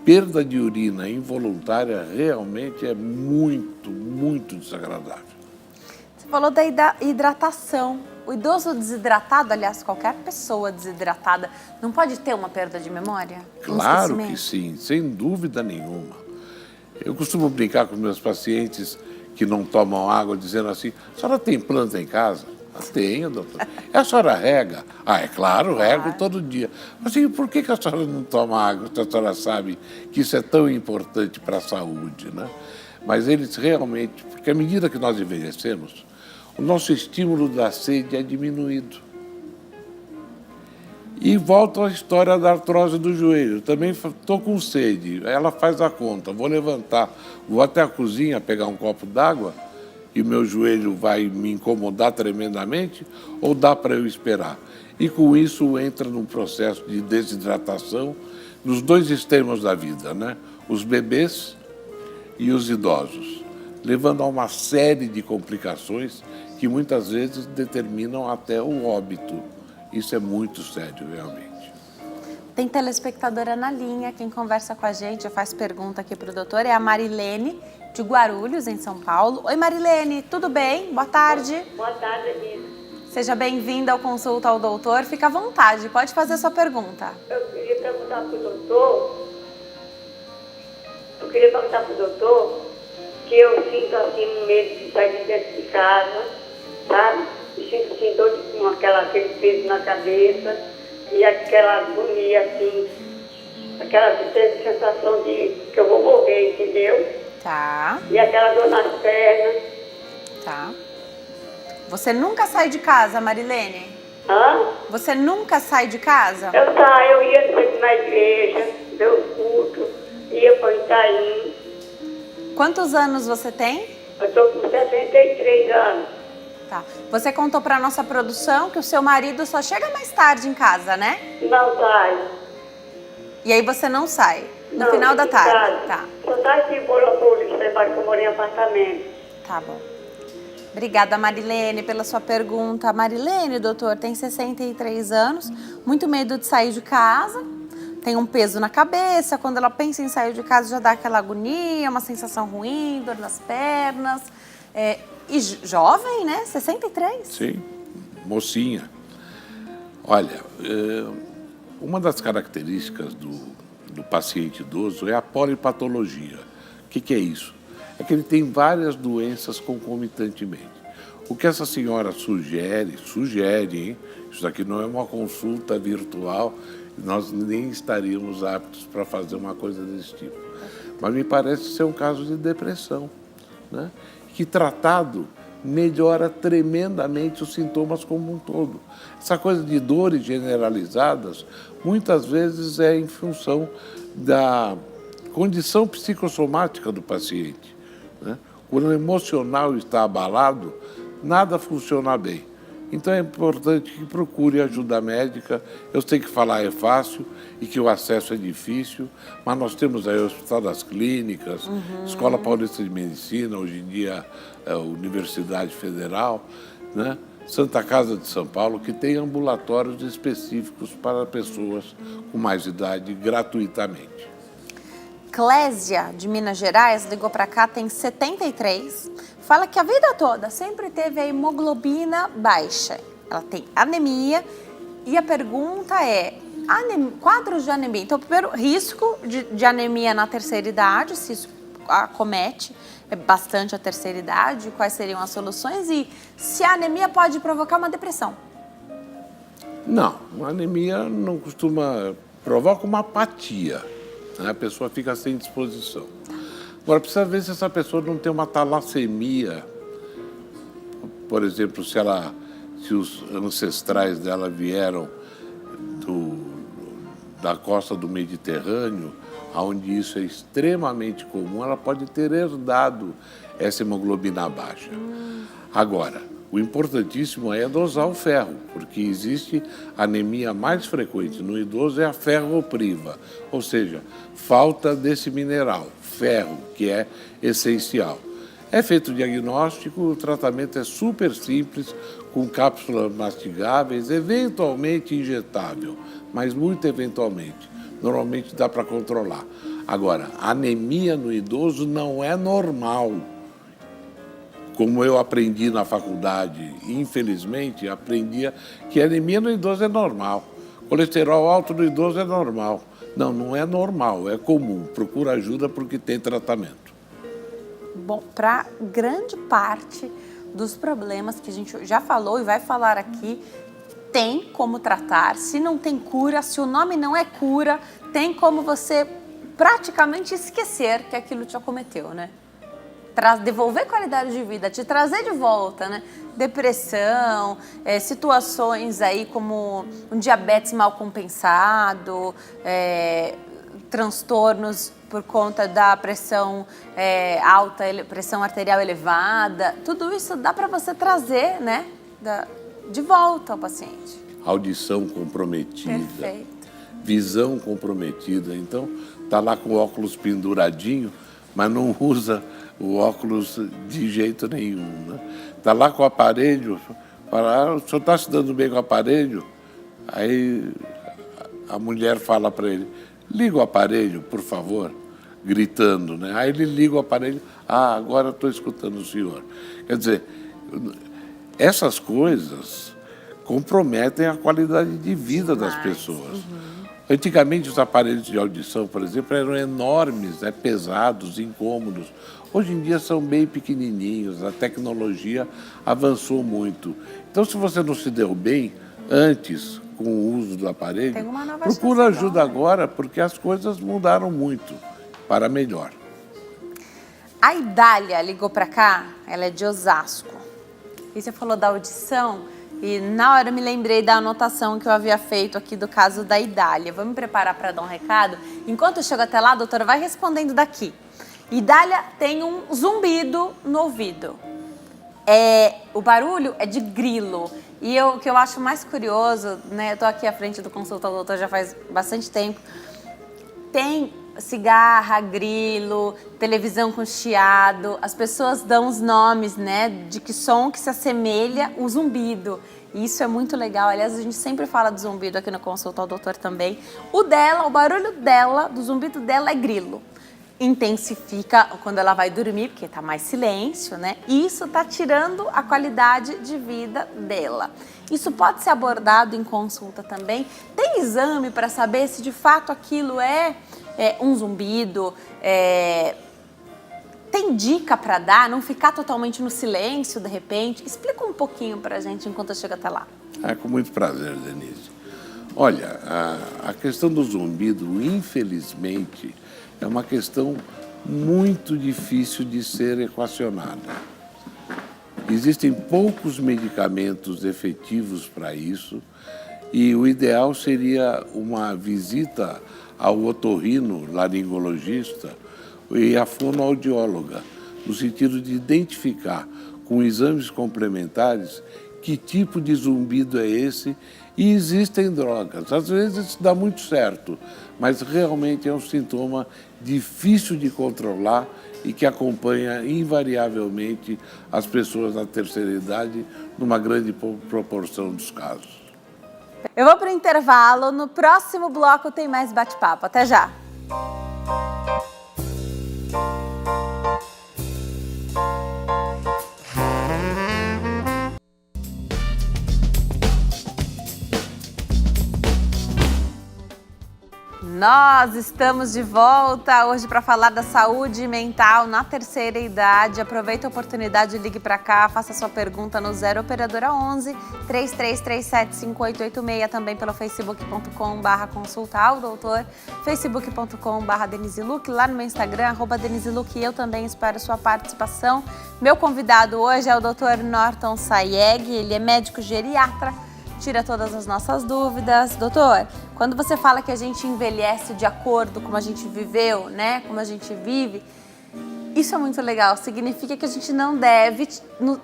perda de urina involuntária realmente é muito, muito desagradável. Você falou da hidratação. O idoso desidratado, aliás, qualquer pessoa desidratada, não pode ter uma perda de memória? Claro que sim, sem dúvida nenhuma. Eu costumo brincar com meus pacientes que não tomam água, dizendo assim: a senhora tem planta em casa? Tenho, doutor. E a senhora rega? É claro, rego todo dia. Mas e por que a senhora não toma água se a senhora sabe que isso é tão importante para a saúde, né? Mas eles realmente, porque à medida que nós envelhecemos, o nosso estímulo da sede é diminuído. E volta à história da artrose do joelho. Também estou com sede, ela faz a conta, vou levantar, vou até a cozinha pegar um copo d'água e o meu joelho vai me incomodar tremendamente, ou dá para eu esperar? E com isso entra num processo de desidratação nos 2 extremos da vida, né? Os bebês e os idosos, levando a uma série de complicações que muitas vezes determinam até o óbito. Isso é muito sério, realmente. Tem telespectadora na linha, quem conversa com a gente, faz pergunta aqui para o doutor, é a Marilene, de Guarulhos, em São Paulo. Oi, Marilene, tudo bem? Boa tarde. Boa tarde, Elisa. Seja bem-vinda ao Consulta ao Doutor. Fica à vontade, pode fazer a sua pergunta. Eu queria perguntar para o doutor, que eu sinto assim medo de sair de dentro de casa, sabe? E sinto assim dor com aquele peso na cabeça e aquela agonia assim, aquela sensação de que eu vou morrer, entendeu? Tá. E aquela dor nas pernas. Tá. Você nunca sai de casa, Marilene? Hã? Você nunca sai de casa? Eu saio, eu ia sempre na igreja, ver o culto, ia para o Itaim. Quantos anos você tem? Eu estou com 73 anos. Tá. Você contou para nossa produção que o seu marido só chega mais tarde em casa, né? Não sai. E aí você não sai? No Não, final da tarde? tarde. Tá. Só sai se for a polícia, que eu moro em apartamento. Tá bom. Obrigada, Marilene, pela sua pergunta. A Marilene, doutor, tem 63 anos, muito medo de sair de casa, tem um peso na cabeça, quando ela pensa em sair de casa já dá aquela agonia, uma sensação ruim, dor nas pernas. E jovem, né? 63? Sim, mocinha. Olha, uma das características do paciente idoso é a polipatologia. O que é isso? É que ele tem várias doenças concomitantemente. O que essa senhora sugere, hein? Isso daqui não é uma consulta virtual, nós nem estaríamos aptos para fazer uma coisa desse tipo. Mas me parece ser um caso de depressão. né, que tratado melhora tremendamente os sintomas como um todo. Essa coisa de dores generalizadas, muitas vezes é em função da condição psicossomática do paciente, né? Quando o emocional está abalado, nada funciona bem. Então é importante que procure ajuda médica. Eu sei que falar é fácil e que o acesso é difícil, mas nós temos aí o Hospital das Clínicas, Escola Paulista de Medicina, hoje em dia a Universidade Federal, né? Santa Casa de São Paulo, que tem ambulatórios específicos para pessoas com mais idade gratuitamente. Clésia, de Minas Gerais, ligou para cá, tem 73, fala que a vida toda sempre teve a hemoglobina baixa. Ela tem anemia e a pergunta é, quadros de anemia. Então, primeiro, risco de anemia na terceira idade, se isso acomete bastante a terceira idade, quais seriam as soluções e se a anemia pode provocar uma depressão? Não, a anemia não costuma, provoca uma apatia. A pessoa fica sem disposição. Agora, precisa ver se essa pessoa não tem uma talassemia. Por exemplo, se os ancestrais dela vieram da costa do Mediterrâneo, onde isso é extremamente comum, ela pode ter herdado essa hemoglobina baixa. Agora, o importantíssimo é dosar o ferro, porque existe anemia mais frequente no idoso, é a ferropriva, ou seja, falta desse mineral, ferro, que é essencial. É feito o diagnóstico, o tratamento é super simples, com cápsulas mastigáveis, eventualmente injetável, mas muito eventualmente. Normalmente dá para controlar. Agora, anemia no idoso não é normal. Como eu aprendi na faculdade, infelizmente, aprendia que anemia no idoso é normal. Colesterol alto no idoso é normal. Não, não é normal, é comum. Procura ajuda porque tem tratamento. Bom, para grande parte dos problemas que a gente já falou e vai falar aqui, tem como tratar. Se não tem cura, se o nome não é cura, tem como você praticamente esquecer que aquilo te acometeu, né? Devolver qualidade de vida, te trazer de volta, né? Depressão, situações aí como um diabetes mal compensado, transtornos por conta da pressão alta, pressão arterial elevada, tudo isso dá para você trazer, né? De volta ao paciente. Audição comprometida. Perfeito. Visão comprometida. Então, tá lá com o óculos penduradinho, mas não usa o óculos de jeito nenhum, né? Tá lá com o aparelho, fala, o senhor está se dando bem com o aparelho? Aí a mulher fala para ele, liga o aparelho, por favor, gritando, né? Aí ele liga o aparelho, agora estou escutando o senhor. Quer dizer, essas coisas comprometem a qualidade de vida das pessoas. Antigamente, os aparelhos de audição, por exemplo, eram enormes, pesados, incômodos. Hoje em dia são bem pequenininhos, a tecnologia avançou muito. Então, se você não se deu bem antes com o uso do aparelho, procura ajuda agora, porque as coisas mudaram muito para melhor. A Idália ligou para cá, ela é de Osasco. E você falou da audição, e na hora eu me lembrei da anotação que eu havia feito aqui do caso da Idália. Vou me preparar para dar um recado. Enquanto eu chego até lá, a doutora vai respondendo daqui. Idália tem um zumbido no ouvido. O barulho é de grilo. E o que eu acho mais curioso, né? Eu estou aqui à frente do consultório do doutor já faz bastante tempo. Tem cigarra, grilo, televisão com chiado. As pessoas dão os nomes, né? De que som que se assemelha o zumbido. E isso é muito legal. Aliás, a gente sempre fala do zumbido aqui no consultório do doutor também. O barulho dela, do zumbido dela é grilo. Intensifica quando ela vai dormir, porque tá mais silêncio, né? E isso tá tirando a qualidade de vida dela. Isso pode ser abordado em consulta também. Tem exame para saber se de fato aquilo é um zumbido? Tem dica para dar? Não ficar totalmente no silêncio de repente? Explica um pouquinho pra gente enquanto eu chego até lá. Com muito prazer, Denise. Olha, a questão do zumbido, infelizmente, é uma questão muito difícil de ser equacionada. Existem poucos medicamentos efetivos para isso e o ideal seria uma visita ao otorrino-laringologista e à fonoaudióloga, no sentido de identificar com exames complementares que tipo de zumbido é esse. E existem drogas. Às vezes isso dá muito certo, mas realmente é um sintoma difícil de controlar e que acompanha invariavelmente as pessoas da terceira idade numa grande proporção dos casos. Eu vou para o intervalo, no próximo bloco tem mais bate-papo. Até já! Nós estamos de volta hoje para falar da saúde mental na terceira idade. Aproveita a oportunidade, ligue para cá, faça sua pergunta no 0 Operadora 11 3337 5886, também pelo facebook.com/consultar o doutor, facebook.com/Denise Luque, lá no meu Instagram, @Denise Luque, e eu também espero sua participação. Meu convidado hoje é o Dr. Norton Sayeg, ele é médico geriatra, tira todas as nossas dúvidas. Doutor, quando você fala que a gente envelhece de acordo com como a gente viveu, né, como a gente vive, isso é muito legal. Significa que a gente não deve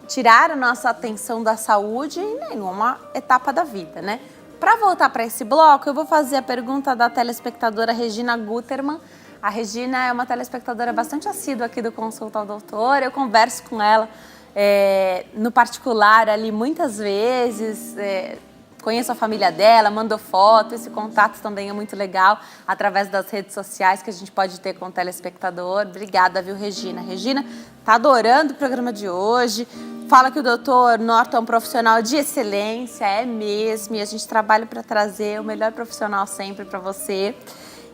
tirar a nossa atenção da saúde em nenhuma etapa da vida, né? Para voltar para esse bloco, eu vou fazer a pergunta da telespectadora Regina Guterman. A Regina é uma telespectadora bastante assídua aqui do Consulta ao Doutor. Eu converso com ela no particular ali muitas vezes, conheço a família dela, mandou foto, esse contato também é muito legal, através das redes sociais que a gente pode ter com o telespectador. Obrigada, viu, Regina? Regina tá adorando o programa de hoje, fala que o doutor Norton é um profissional de excelência, é mesmo, e a gente trabalha para trazer o melhor profissional sempre para você.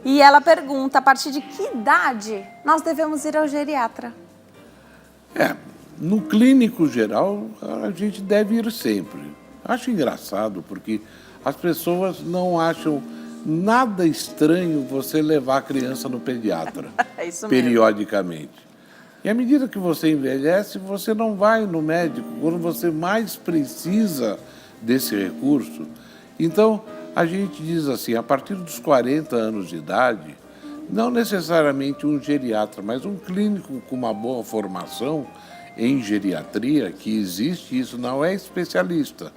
E ela pergunta, a partir de que idade nós devemos ir ao geriatra? No clínico geral, a gente deve ir sempre. Acho engraçado, porque as pessoas não acham nada estranho você levar a criança no pediatra, É isso mesmo. periodicamente. E à medida que você envelhece, você não vai no médico quando você mais precisa desse recurso. Então, a gente diz assim, a partir dos 40 anos de idade, não necessariamente um geriatra, mas um clínico com uma boa formação em geriatria, que existe isso, não é especialista,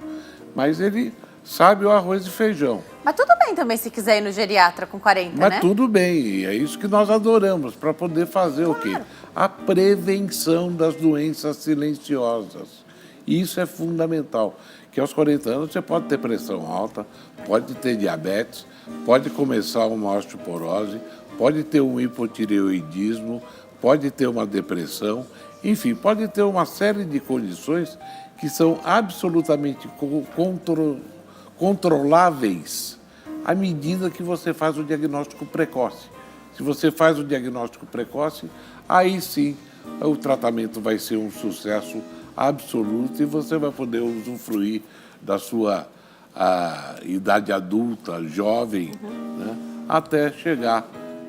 mas ele sabe o arroz e feijão. Mas tudo bem também se quiser ir no geriatra com 40, Mas né? tudo bem, e é isso que nós adoramos, para poder fazer o quê? A prevenção das doenças silenciosas. E isso é fundamental, que aos 40 anos você pode ter pressão alta, pode ter diabetes, pode começar uma osteoporose, pode ter um hipotireoidismo, pode ter uma depressão, enfim, pode ter uma série de condições que são absolutamente controláveis à medida que você faz o diagnóstico precoce. Se você faz o diagnóstico precoce, aí sim o tratamento vai ser um sucesso absoluto e você vai poder usufruir da sua idade adulta, jovem, né, até chegar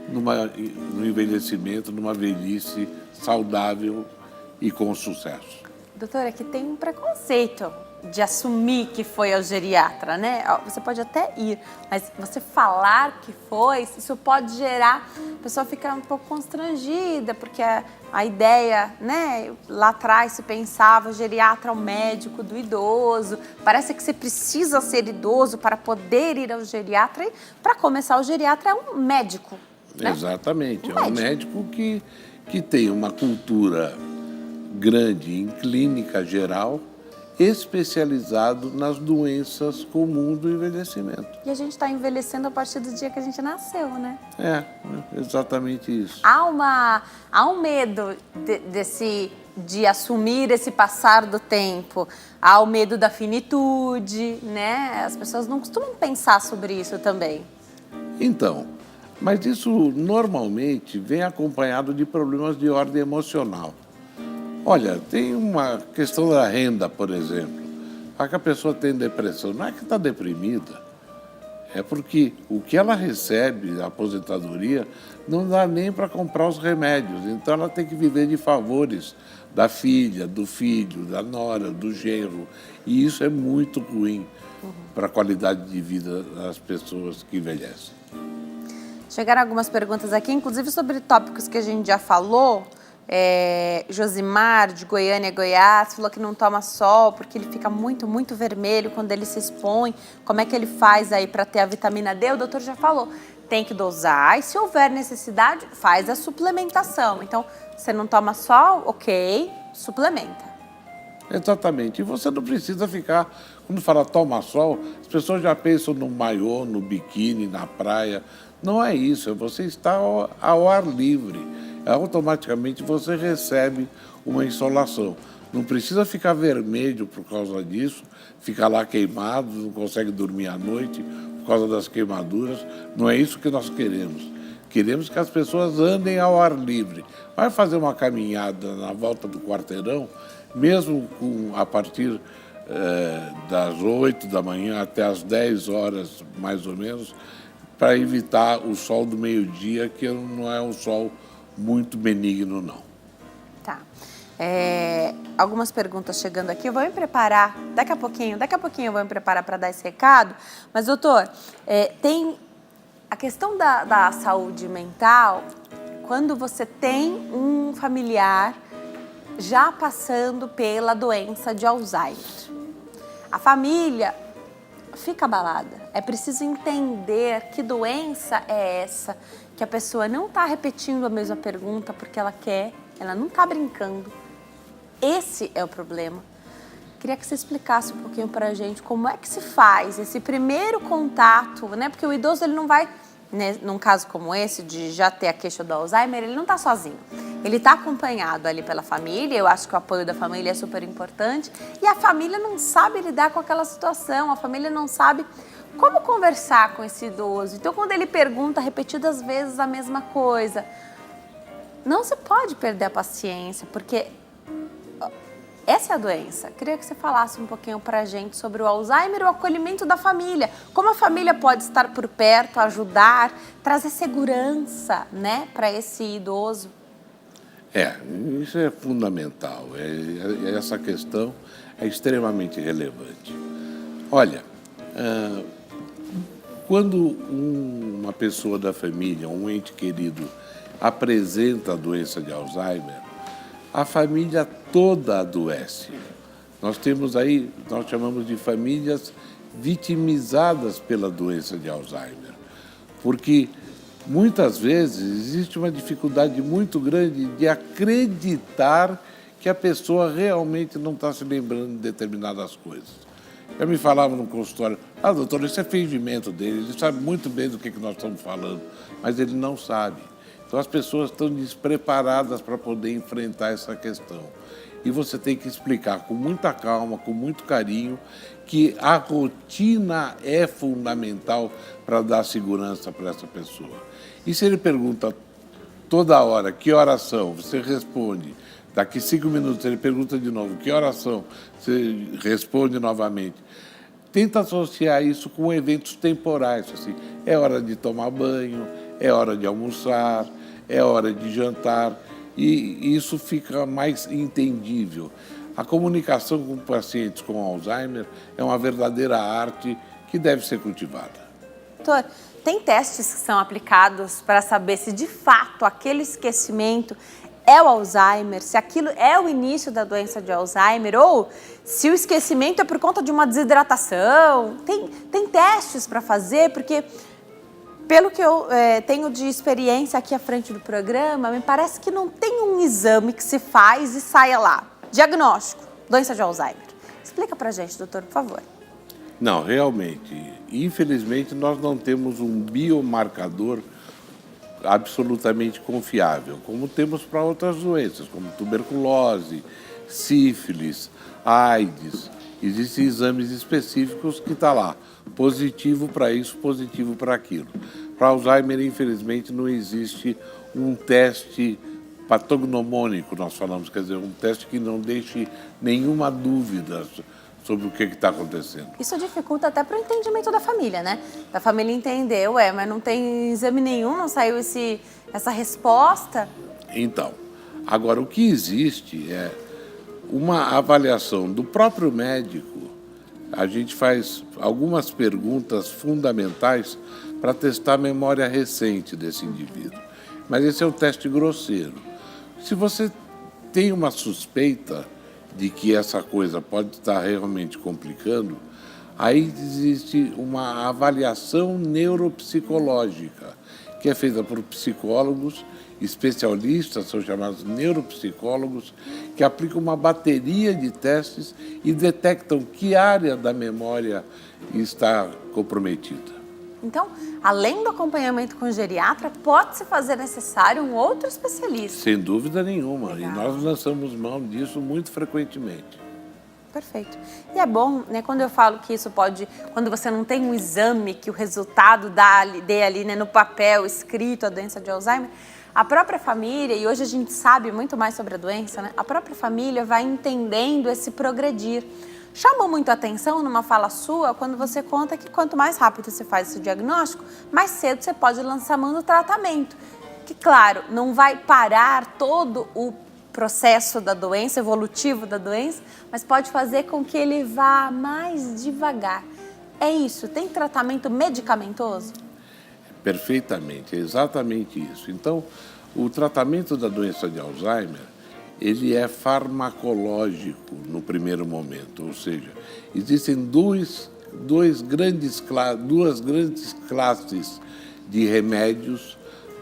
no envelhecimento, numa velhice saudável e com sucesso. Doutora, que tem um preconceito de assumir que foi ao geriatra, né? Você pode até ir, mas você falar que foi, isso pode gerar, a pessoa fica um pouco constrangida, porque a ideia, né, lá atrás se pensava, o geriatra é o médico do idoso, parece que você precisa ser idoso para poder ir ao geriatra, e para começar o geriatra é um médico, né? Exatamente, é um médico que tem uma cultura grande em clínica geral, especializado nas doenças comuns do envelhecimento. E a gente está envelhecendo a partir do dia que a gente nasceu, né? É, exatamente isso. Há um medo de assumir esse passar do tempo. Há o medo da finitude, né? As pessoas não costumam pensar sobre isso também. Então, mas isso normalmente vem acompanhado de problemas de ordem emocional. Olha, tem uma questão da renda, por exemplo. A pessoa tem depressão, não é que está deprimida, É porque o que ela recebe, a aposentadoria, não dá nem para comprar os remédios. Então ela tem que viver de favores da filha, do filho, da nora, do genro. E isso é muito ruim para a qualidade de vida das pessoas que envelhecem. Chegaram algumas perguntas aqui, inclusive sobre tópicos que a gente já falou. Josimar, de Goiânia, Goiás, falou que não toma sol porque ele fica muito, muito vermelho quando ele se expõe. Como é que ele faz aí para ter a vitamina D? O doutor já falou, tem que dosar e se houver necessidade, faz a suplementação. Então, você não toma sol, ok, suplementa. Exatamente. E você não precisa ficar, quando fala toma sol, as pessoas já pensam no maiô, no biquíni, na praia. Não é isso, é você estar ao ar livre. Automaticamente você recebe uma insolação. Não precisa ficar vermelho por causa disso, ficar lá queimado, não consegue dormir à noite por causa das queimaduras. Não é isso que nós queremos. Queremos que as pessoas andem ao ar livre. Vai fazer uma caminhada na volta do quarteirão, mesmo a partir das 8 da manhã até as 10 horas, mais ou menos, para evitar o sol do meio-dia, que não é um sol muito benigno, não. Tá. Algumas perguntas chegando aqui. Eu vou me preparar, daqui a pouquinho eu vou me preparar para dar esse recado. Mas, doutor, tem a questão da saúde mental, quando você tem um familiar já passando pela doença de Alzheimer. A família fica abalada. É preciso entender que doença é essa, que a pessoa não está repetindo a mesma pergunta porque ela quer, ela não está brincando. Esse é o problema. Queria que você explicasse um pouquinho para a gente como é que se faz esse primeiro contato, né? Porque o idoso, ele não vai, né, num caso como esse, de já ter a queixa do Alzheimer, ele não está sozinho. Ele está acompanhado ali pela família, eu acho que o apoio da família é super importante, e a família não sabe lidar com aquela situação, a família não sabe como conversar com esse idoso. Então, quando ele pergunta repetidas vezes a mesma coisa, não se pode perder a paciência, porque essa é a doença. Queria que você falasse um pouquinho pra gente sobre o Alzheimer e o acolhimento da família. Como a família pode estar por perto, ajudar, trazer segurança, né, para esse idoso? Isso é fundamental. Essa questão é extremamente relevante. Olha, quando uma pessoa da família, um ente querido, apresenta a doença de Alzheimer, a família toda adoece. Nós temos aí, nós chamamos de famílias vitimizadas pela doença de Alzheimer, porque muitas vezes existe uma dificuldade muito grande de acreditar que a pessoa realmente não está se lembrando de determinadas coisas. Já me falavam no consultório, doutor, isso é fingimento dele, ele sabe muito bem do que nós estamos falando, mas ele não sabe. Então as pessoas estão despreparadas para poder enfrentar essa questão. E você tem que explicar com muita calma, com muito carinho, que a rotina é fundamental para dar segurança para essa pessoa. E se ele pergunta toda hora que horas são, você responde. Daqui 5 minutos ele pergunta de novo que horas são, você responde novamente. Tenta associar isso com eventos temporais, assim, é hora de tomar banho, é hora de almoçar, é hora de jantar, e isso fica mais entendível. A comunicação com pacientes com Alzheimer é uma verdadeira arte que deve ser cultivada. Doutor, tem testes que são aplicados para saber se de fato aquele esquecimento é o Alzheimer, se aquilo é o início da doença de Alzheimer, ou se o esquecimento é por conta de uma desidratação? Tem testes para fazer, porque pelo que eu tenho de experiência aqui à frente do programa, me parece que não tem um exame que se faz e saia lá. Diagnóstico, doença de Alzheimer. Explica pra gente, doutor, por favor. Não, realmente, infelizmente nós não temos um biomarcador absolutamente confiável, como temos para outras doenças, como tuberculose, sífilis, AIDS. Existem exames específicos que está lá, positivo para isso, positivo para aquilo. Para Alzheimer, infelizmente, não existe um teste patognomônico, nós falamos, quer dizer, um teste que não deixe nenhuma dúvida sobre o que está acontecendo. Isso dificulta até para o entendimento da família, né? Da família entender, mas não tem exame nenhum, não saiu essa resposta. Então, agora o que existe é uma avaliação do próprio médico. A gente faz algumas perguntas fundamentais para testar a memória recente desse indivíduo. Mas esse é um teste grosseiro. Se você tem uma suspeita de que essa coisa pode estar realmente complicando, aí existe uma avaliação neuropsicológica, que é feita por psicólogos, especialistas, são chamados neuropsicólogos, que aplicam uma bateria de testes e detectam que área da memória está comprometida. Então, além do acompanhamento com o geriatra, pode-se fazer necessário um outro especialista. Sem dúvida nenhuma. Legal. E nós lançamos mão disso muito frequentemente. Perfeito. E é bom, né, quando eu falo que isso pode, quando você não tem um exame que o resultado dê ali, né, no papel, escrito, a doença de Alzheimer, a própria família, e hoje a gente sabe muito mais sobre a doença, né, a própria família vai entendendo esse progredir. Chama muito a atenção numa fala sua quando você conta que quanto mais rápido você faz esse diagnóstico, mais cedo você pode lançar mão do tratamento. Que, claro, não vai parar todo o processo da doença, evolutivo da doença, mas pode fazer com que ele vá mais devagar. É isso? Tem tratamento medicamentoso? Perfeitamente, é exatamente isso. Então, o tratamento da doença de Alzheimer, ele é farmacológico no primeiro momento, ou seja, existem duas grandes classes de remédios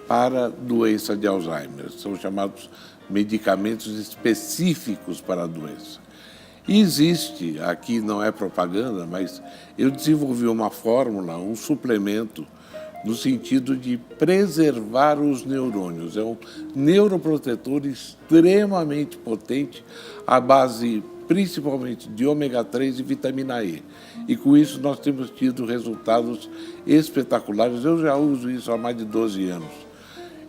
para a doença de Alzheimer. São chamados medicamentos específicos para a doença. E existe, aqui não é propaganda, mas eu desenvolvi uma fórmula, um suplemento, no sentido de preservar os neurônios. É um neuroprotetor extremamente potente, à base principalmente de ômega 3 e vitamina E. E com isso nós temos tido resultados espetaculares. Eu já uso isso há mais de 12 anos.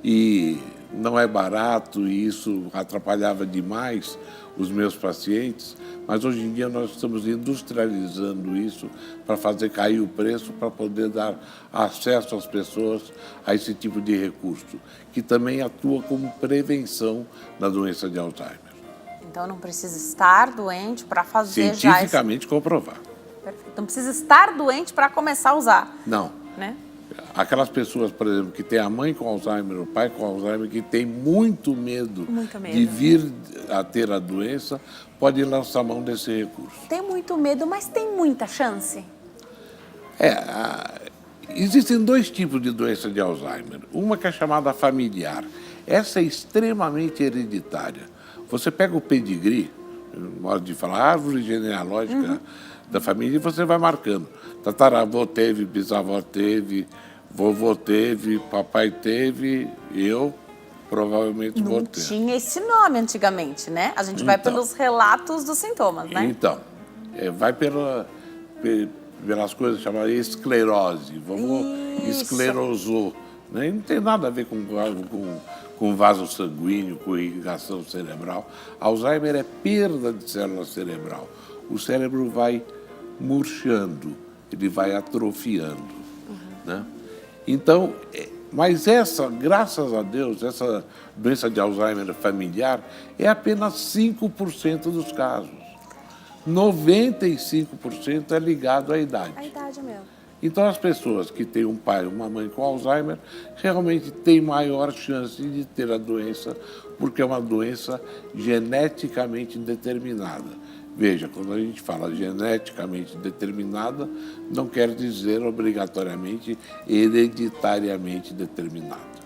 E não é barato, e isso atrapalhava demais os meus pacientes, mas hoje em dia nós estamos industrializando isso para fazer cair o preço, para poder dar acesso às pessoas a esse tipo de recurso, que também atua como prevenção da doença de Alzheimer. Então não precisa estar doente para fazer cientificamente comprovado. Perfeito. Não precisa estar doente para começar a usar. Não. Né? Aquelas pessoas, por exemplo, que têm a mãe com Alzheimer, o pai com Alzheimer, que tem muito medo de vir a ter a doença, pode lançar mão desse recurso. Tem muito medo, mas tem muita chance? Existem dois tipos de doença de Alzheimer. Uma que é chamada familiar. Essa é extremamente hereditária. Você pega o pedigree, modo de falar, árvore genealógica da família, e você vai marcando. Tataravô teve, bisavó teve, vovô teve, papai teve, eu provavelmente vou ter. Não tinha esse nome antigamente, né? A gente vai pelos relatos dos sintomas, né? Então, vai pelas coisas chamadas esclerose. Vovô esclerosou. Né? Não tem nada a ver com vaso sanguíneo, com irrigação cerebral. Alzheimer é perda de célula cerebral. O cérebro vai murchando, ele vai atrofiando. Né? Então, mas graças a Deus, essa doença de Alzheimer familiar é apenas 5% dos casos. 95% é ligado à idade. A idade mesmo. Então, as pessoas que têm um pai ou uma mãe com Alzheimer realmente têm maior chance de ter a doença, porque é uma doença geneticamente determinada. Veja, quando a gente fala geneticamente determinada, não quer dizer obrigatoriamente hereditariamente determinada.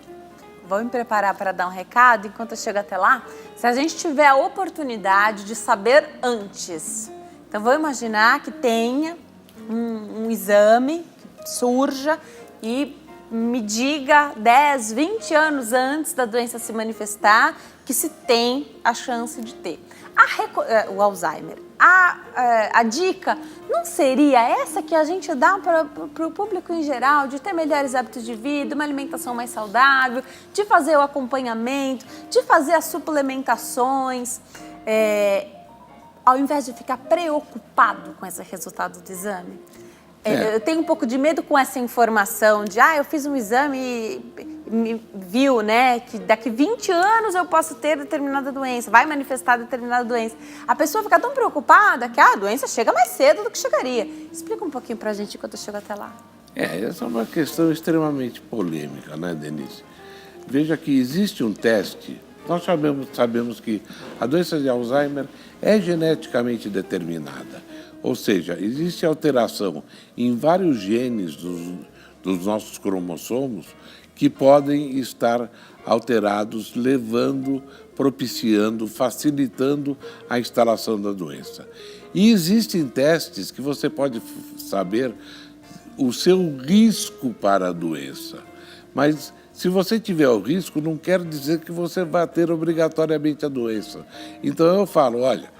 Vou me preparar para dar um recado enquanto eu chego até lá. Se a gente tiver a oportunidade de saber antes, então vou imaginar que tenha um exame que surja e me diga 10, 20 anos antes da doença se manifestar que se tem a chance de ter. O Alzheimer, a dica não seria essa que a gente dá para o público em geral, de ter melhores hábitos de vida, uma alimentação mais saudável, de fazer o acompanhamento, de fazer as suplementações. ao invés de ficar preocupado com esse resultado do exame? Eu tenho um pouco de medo com essa informação de, eu fiz um exame e me viu, né, que daqui 20 anos eu posso ter determinada doença, vai manifestar determinada doença. A pessoa fica tão preocupada que a doença chega mais cedo do que chegaria. Explica um pouquinho pra gente enquanto eu chego até lá. Essa é uma questão extremamente polêmica, né, Denise? Veja que existe um teste. Nós sabemos que a doença de Alzheimer é geneticamente determinada. Ou seja, existe alteração em vários genes dos nossos cromossomos que podem estar alterados, propiciando, facilitando a instalação da doença. E existem testes que você pode saber o seu risco para a doença. Mas se você tiver o risco, não quer dizer que você vai ter obrigatoriamente a doença. Então eu falo, olha,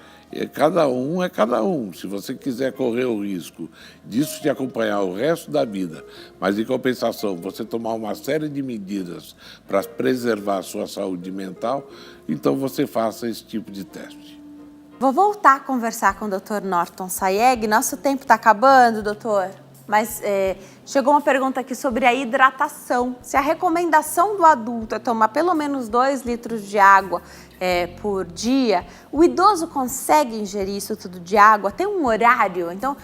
cada um é cada um. Se você quiser correr o risco disso te acompanhar o resto da vida, mas em compensação você tomar uma série de medidas para preservar a sua saúde mental, então você faça esse tipo de teste. Vou voltar a conversar com o Dr. Norton Sayegh. Nosso tempo está acabando, doutor. Mas chegou uma pergunta aqui sobre a hidratação. Se a recomendação do adulto é tomar pelo menos 2 litros de água por dia, o idoso consegue ingerir isso tudo de água? Tem um horário? Então,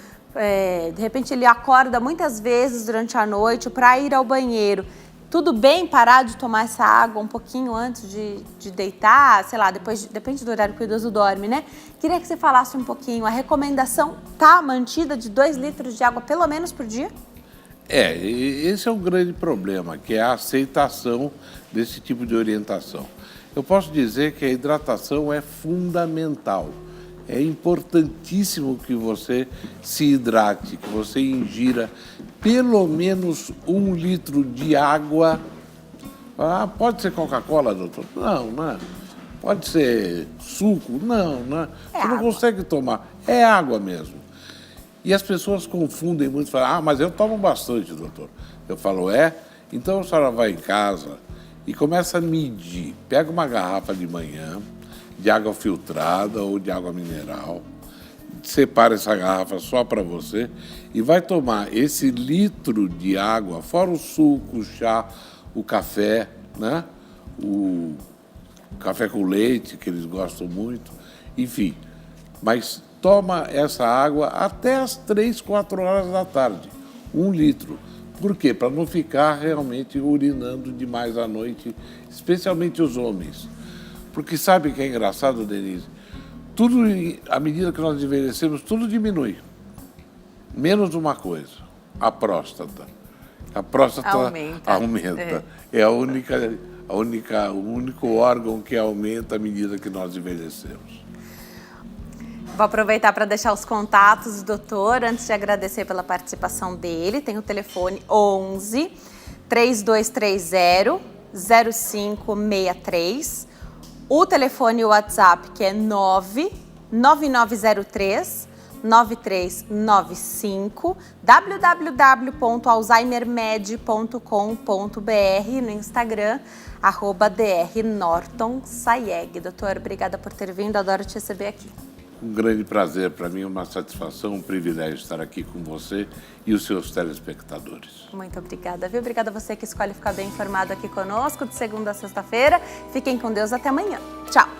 de repente ele acorda muitas vezes durante a noite para ir ao banheiro. Tudo bem parar de tomar essa água um pouquinho antes de deitar? Sei lá, depende do horário que o idoso dorme, né? Queria que você falasse um pouquinho. A recomendação está mantida de 2 litros de água pelo menos por dia? Esse é um grande problema, que é a aceitação desse tipo de orientação. Eu posso dizer que a hidratação é fundamental. É importantíssimo que você se hidrate, que você ingira pelo menos 1 litro de água. Pode ser Coca-Cola, doutor? Não, não é. Pode ser suco? Não, não é. Você não consegue tomar. É água mesmo. E as pessoas confundem muito, falam, mas eu tomo bastante, doutor. Eu falo, então a senhora vai em casa e começa a medir. Pega uma garrafa de manhã, de água filtrada ou de água mineral, separa essa garrafa só para você e vai tomar esse litro de água, fora o suco, o chá, o café, né? O café com leite, que eles gostam muito, enfim. Mas toma essa água até as 3, 4 horas da tarde, 1 litro. Por quê? Para não ficar realmente urinando demais à noite, especialmente os homens. Porque sabe que é engraçado, Denise? Tudo, à medida que nós envelhecemos, tudo diminui. Menos uma coisa, a próstata. A próstata aumenta. É o único órgão que aumenta à medida que nós envelhecemos. Vou aproveitar para deixar os contatos do doutor, antes de agradecer pela participação dele. Tem o telefone 11 3230 0563. O telefone e o WhatsApp, que é 99903 9395, www.alzheimermed.com.br, no Instagram, @drnortonsayegh. Doutor, obrigada por ter vindo, adoro te receber aqui. Um grande prazer para mim, uma satisfação, um privilégio estar aqui com você e os seus telespectadores. Muito obrigada, viu? Obrigada a você que escolhe ficar bem informado aqui conosco, de segunda a sexta-feira. Fiquem com Deus, até amanhã. Tchau!